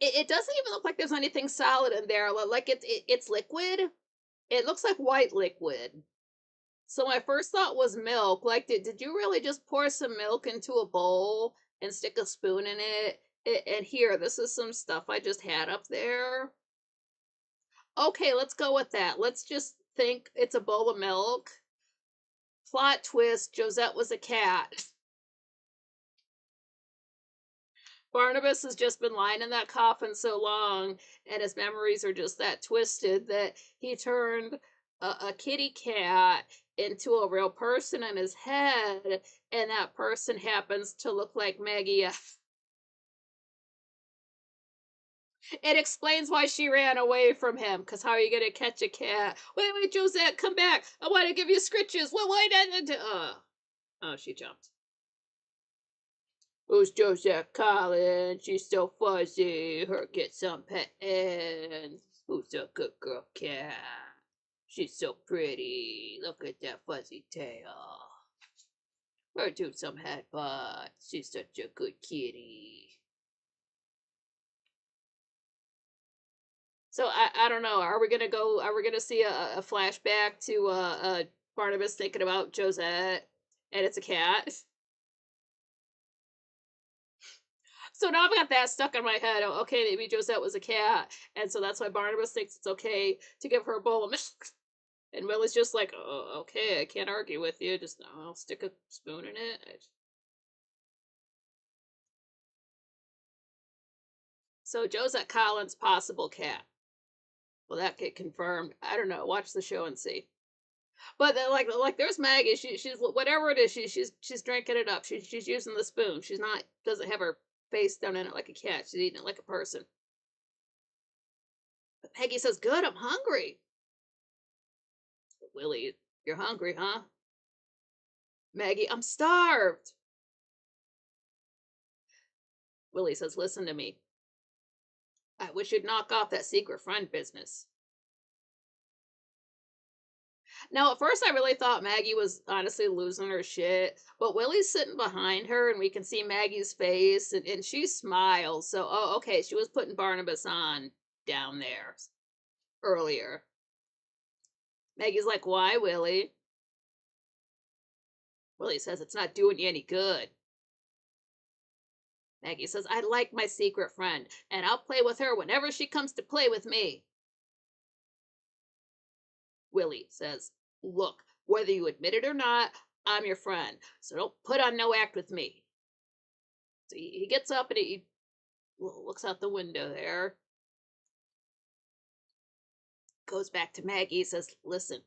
It doesn't even look like there's anything solid in there. Like it's liquid. It looks like white liquid. So my first thought was milk. Like, did you really just pour some milk into a bowl and stick a spoon in it? And here, this is some stuff I just had up there. Okay, let's go with that. Let's just think it's a bowl of milk. Plot twist, Josette was a cat. Barnabas has just been lying in that coffin so long, and his memories are just that twisted that he turned a kitty cat into a real person in his head, and that person happens to look like Maggie. It explains why she ran away from him, because how are you going to catch a cat? Wait, Josette, come back. I want to give you scritches. Well, why not? Oh, she jumped. "Who's Josette Carolyn? She's so fuzzy. Her get some petting. Who's a good girl cat? She's so pretty. Look at that fuzzy tail. Her do some headbutts. She's such a good kitty." So I don't know. Are we gonna go? Are we gonna see a flashback to Barnabas thinking about Josette, and it's a cat? So now I've got that stuck in my head. Oh, okay, maybe Josette was a cat, and so that's why Barnabas thinks it's okay to give her a bowl of milk. And Willie's just like, "Oh, okay, I can't argue with you. Just I'll stick a spoon in it." So Josette Collins, possible cat. Will that get confirmed? I don't know. Watch the show and see. But then, like there's Maggie. She's whatever it is. She's drinking it up. She's using the spoon. She's not doesn't have her face down in it like a cat. She's eating it like a person. But Maggie says, good, I'm hungry. Willie, you're hungry, huh? Maggie, I'm starved. Willie says, listen to me. I wish you'd knock off that secret friend business. Now, at first, I really thought Maggie was honestly losing her shit, but Willie's sitting behind her, and we can see Maggie's face, and she smiles. So, oh, okay, she was putting Barnabas on down there earlier. Maggie's like, why, Willie? Willie says, it's not doing you any good. Maggie says, I like my secret friend, and I'll play with her whenever she comes to play with me. Willie says, look, whether you admit it or not, I'm your friend, so don't put on no act with me. So he gets up and he looks out the window there, goes back to Maggie, says, listen,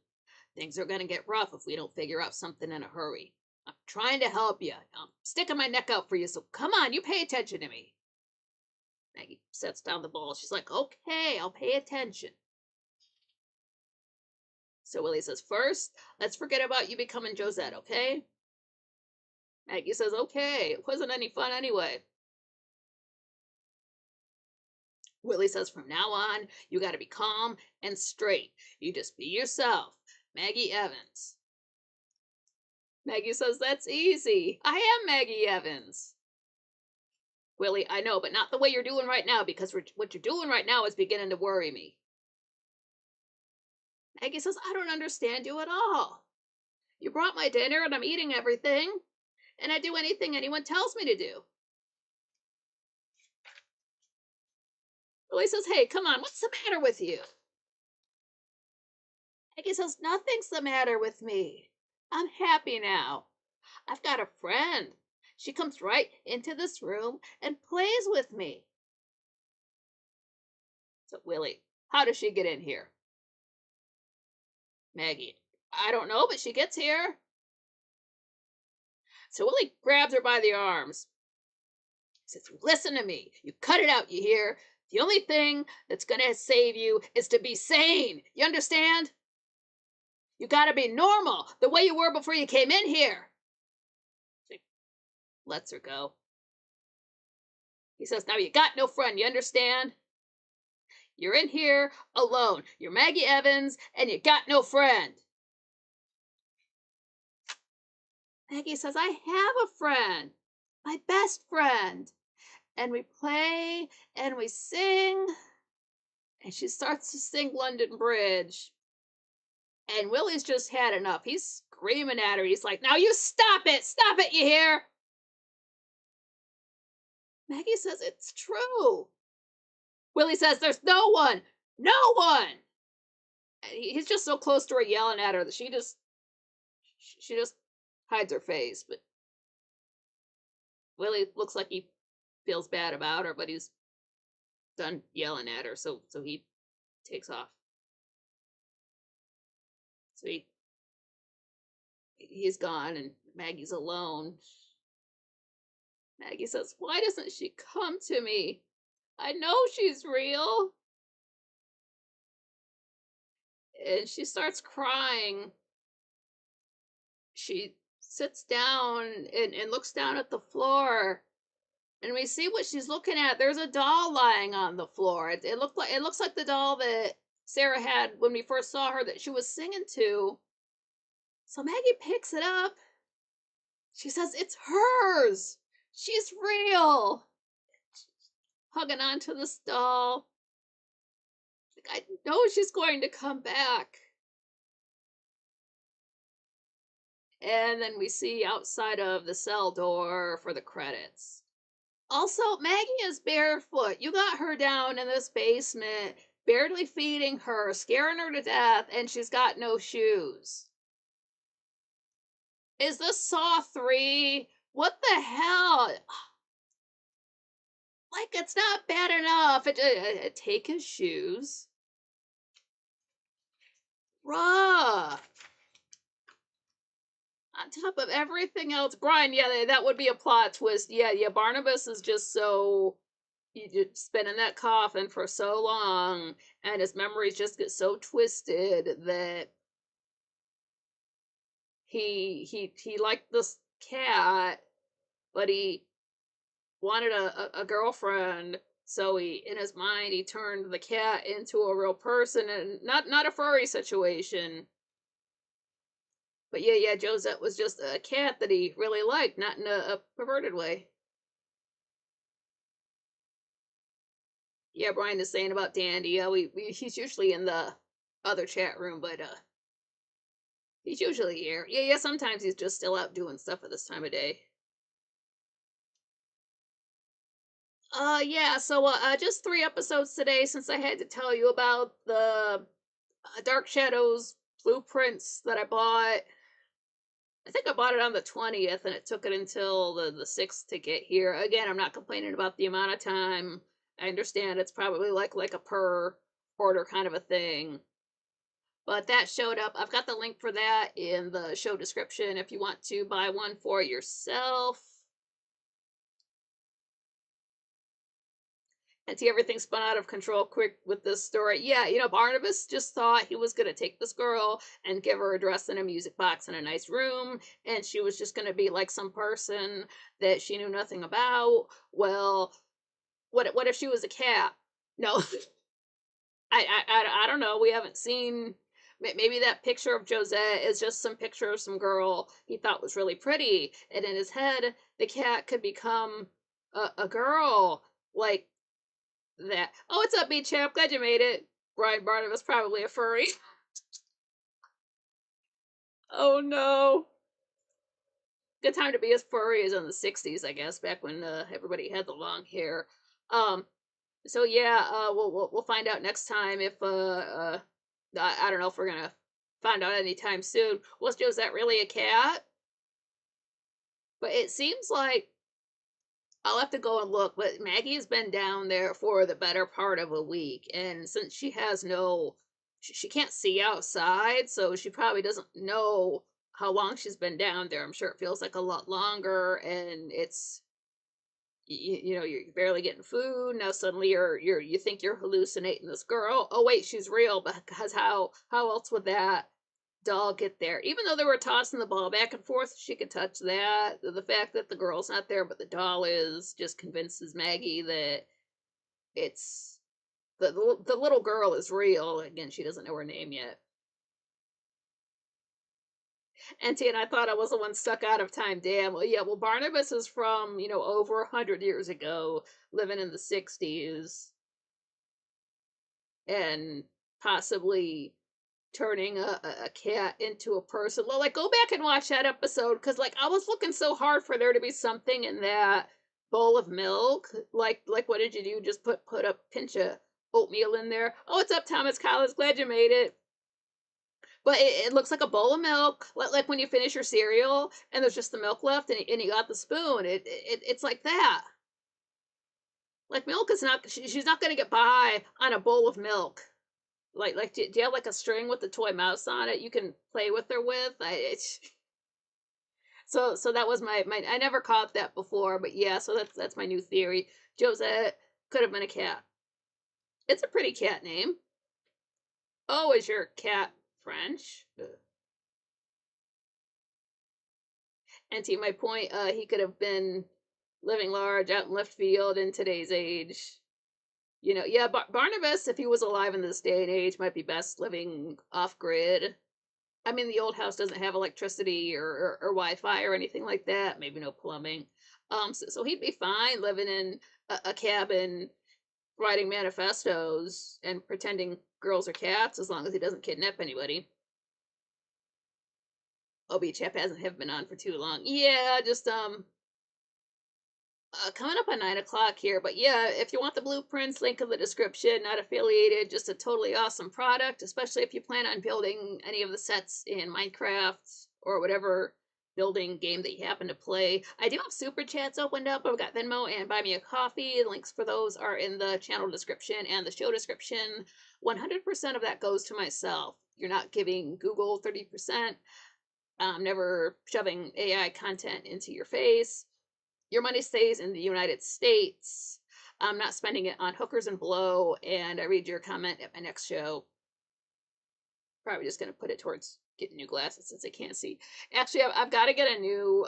things are going to get rough if we don't figure out something in a hurry. I'm trying to help you. I'm sticking my neck out for you, so come on, you pay attention to me. Maggie sets down the ball. She's like, okay, I'll pay attention. So Willie says, first, let's forget about you becoming Josette, okay? Maggie says, okay, it wasn't any fun anyway. Willie says, from now on, you gotta be calm and straight. You just be yourself. Maggie Evans. Maggie says, that's easy. I am Maggie Evans. Willie, I know, but not the way you're doing right now, because what you're doing right now is beginning to worry me. Maggie says, I don't understand you at all. You brought my dinner and I'm eating everything, and I do anything anyone tells me to do. Willie says, hey, come on, what's the matter with you? Maggie says, nothing's the matter with me. I'm happy now. I've got a friend. She comes right into this room and plays with me. So, Willie, how does she get in here? Maggie, I don't know, but she gets here. So Willie grabs her by the arms. He says, listen to me. You cut it out, you hear? The only thing that's going to save you is to be sane. You understand? You got to be normal, the way you were before you came in here. She lets her go. He says, now you got no friend, you understand? You're in here alone. You're Maggie Evans, and you got no friend. Maggie says, I have a friend, my best friend. And we play and we sing. And she starts to sing London Bridge. And Willie's just had enough. He's screaming at her. He's like, now you stop it, you hear? Maggie says, it's true. Willie says, there's no one. And he's just so close to her yelling at her that she just hides her face. But Willie looks like he feels bad about her, but he's done yelling at her, so he takes off. So he's gone and Maggie's alone. Maggie says, why doesn't she come to me? I know she's real. And she starts crying. She sits down and looks down at the floor. And we see what she's looking at. There's a doll lying on the floor. It looks like the doll that Sarah had when we first saw her that she was singing to. So Maggie picks it up. She says, it's hers. She's real. She's hugging onto this doll. I know she's going to come back. And then we see outside of the cell door for the credits. Also, Maggie is barefoot. You got her down in this basement, barely feeding her, scaring her to death, and she's got no shoes. Is this Saw 3? What the hell? Like, it's not bad enough. Take his shoes. Bruh. On top of everything else, Brian, yeah, that would be a plot twist. Yeah, Barnabas is just so He just been in that coffin for so long, and his memories just get so twisted that he liked this cat, but he wanted a girlfriend. So he, in his mind, he turned the cat into a real person, and not a furry situation. But yeah, Josette was just a cat that he really liked, not in a perverted way. Yeah, Brian is saying about Dandy. Yeah, he's usually in the other chat room, but he's usually here. Yeah, sometimes he's just still out doing stuff at this time of day. Yeah, so just 3 episodes today since I had to tell you about the Dark Shadows blueprints that I bought. I think I bought it on the 20th and it took it until the 6th to get here. Again, I'm not complaining about the amount of time. I understand it's probably like a per order kind of a thing. But that showed up. I've got the link for that in the show description if you want to buy one for yourself. And see, everything spun out of control quick with this story. Yeah, Barnabas just thought he was going to take this girl and give her a dress and a music box and a nice room, and she was just going to be like some person that she knew nothing about. Well, what if she was a cat? No, I don't know. We haven't seen. Maybe that picture of Josette is just some picture of some girl he thought was really pretty, and in his head, the cat could become a girl. Like that. Oh, what's up, B Chap? Glad you made it. Brian Barnabas probably a furry. Oh no. Good time to be as furry as in the '60s, I guess, back when everybody had the long hair. Um. So yeah, we'll find out next time if I don't know if we're gonna find out anytime soon. Was Josette really a cat? But it seems like I'll have to go and look, but Maggie's been down there for the better part of a week, and since she has she can't see outside, so she probably doesn't know how long she's been down there. I'm sure it feels like a lot longer, and it's you're barely getting food. Now suddenly you think you're hallucinating this girl. Oh wait, she's real, because how else would that doll get there? Even though they were tossing the ball back and forth, she could touch that. The fact that the girl's not there but the doll is just convinces Maggie that it's the little girl is real. Again, she doesn't know her name yet. And I thought I was the one stuck out of time. Damn. Well, yeah. Well, Barnabas is from over 100 years ago, living in the '60s, and possibly turning a cat into a person. Well, like, go back and watch that episode, because like I was looking so hard for there to be something in that bowl of milk. Like what did you do? Just put a pinch of oatmeal in there. Oh, what's up, Thomas Collins? Glad you made it. But it looks like a bowl of milk, like when you finish your cereal and there's just the milk left, and you got the spoon. It's like that. Like, milk is not. She's not going to get by on a bowl of milk. Like, do you have like a string with the toy mouse on it you can play with her with? So that was my. I never caught that before, but yeah. So that's my new theory. Josette could have been a cat. It's a pretty cat name. Oh, is your cat French? And to my point, he could have been living large out in left field in today's age. Yeah, Barnabas, if he was alive in this day and age, might be best living off grid. I mean, the old house doesn't have electricity or Wi-Fi or anything like that. Maybe no plumbing. So he'd be fine living in a cabin, writing manifestos and pretending girls are cats, as long as he doesn't kidnap anybody. Obi Chap hasn't have been on for too long. Yeah, just coming up on 9 o'clock here. But yeah, if you want the blueprints, link in the description. Not affiliated, just a totally awesome product, especially if you plan on building any of the sets in Minecraft or whatever building game that you happen to play. I do have super chats opened up. I've got Venmo and Buy Me a Coffee. Links for those are in the channel description and the show description. 100% of that goes to myself. You're not giving Google 30%. Never shoving AI content into your face. Your money stays in the United States. I'm not spending it on hookers and blow, and I read your comment at my next show. Probably just gonna put it towards getting new glasses since I can't see. Actually, I've got to get a new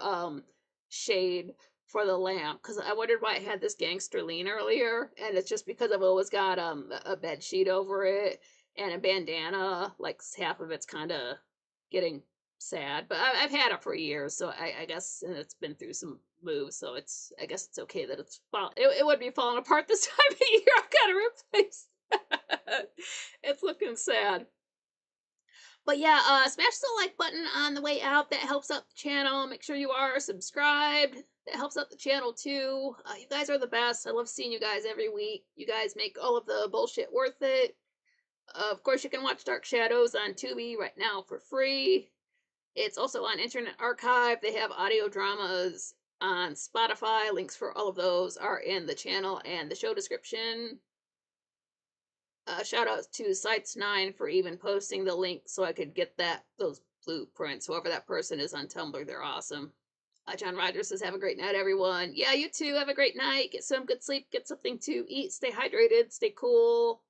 shade for the lamp because I wondered why I had this gangster lean earlier, and it's just because I've always got a bed sheet over it and a bandana. Like half of it's kind of getting sad, but I've had it for years, so I guess, and it's been through some moves, so I guess it's okay that it would be falling apart this time of year. I gotta replace. It's looking sad. But yeah, smash the like button on the way out. That helps out the channel. Make sure you are subscribed. That helps out the channel too. You guys are the best. I love seeing you guys every week. You guys make all of the bullshit worth it. Of course, you can watch Dark Shadows on Tubi right now for free. It's also on Internet Archive. They have audio dramas on Spotify. Links for all of those are in the channel and the show description. Shout out to Sites9 for even posting the link so I could get those blueprints. Whoever that person is on Tumblr, they're awesome. John Rogers says, have a great night, everyone. Yeah, you too. Have a great night. Get some good sleep. Get something to eat. Stay hydrated. Stay cool.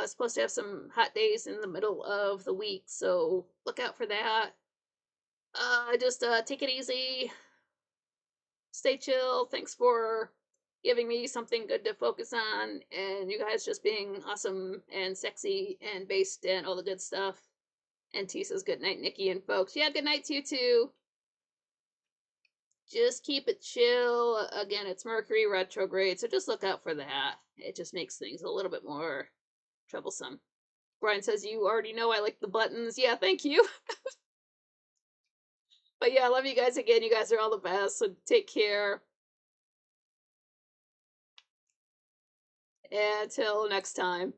Supposed to have some hot days in the middle of the week, so look out for that. Just take it easy. Stay chill. Thanks for giving me something good to focus on, and you guys just being awesome and sexy and based and all the good stuff. And T says good night, Nikki and folks. Yeah, good night to you too. Just keep it chill. Again, it's Mercury retrograde, so just look out for that. It just makes things a little bit more troublesome. Brian says, you already know I like the buttons. Yeah, thank you. But yeah, I love you guys again. You guys are all the best, so take care. Until next time.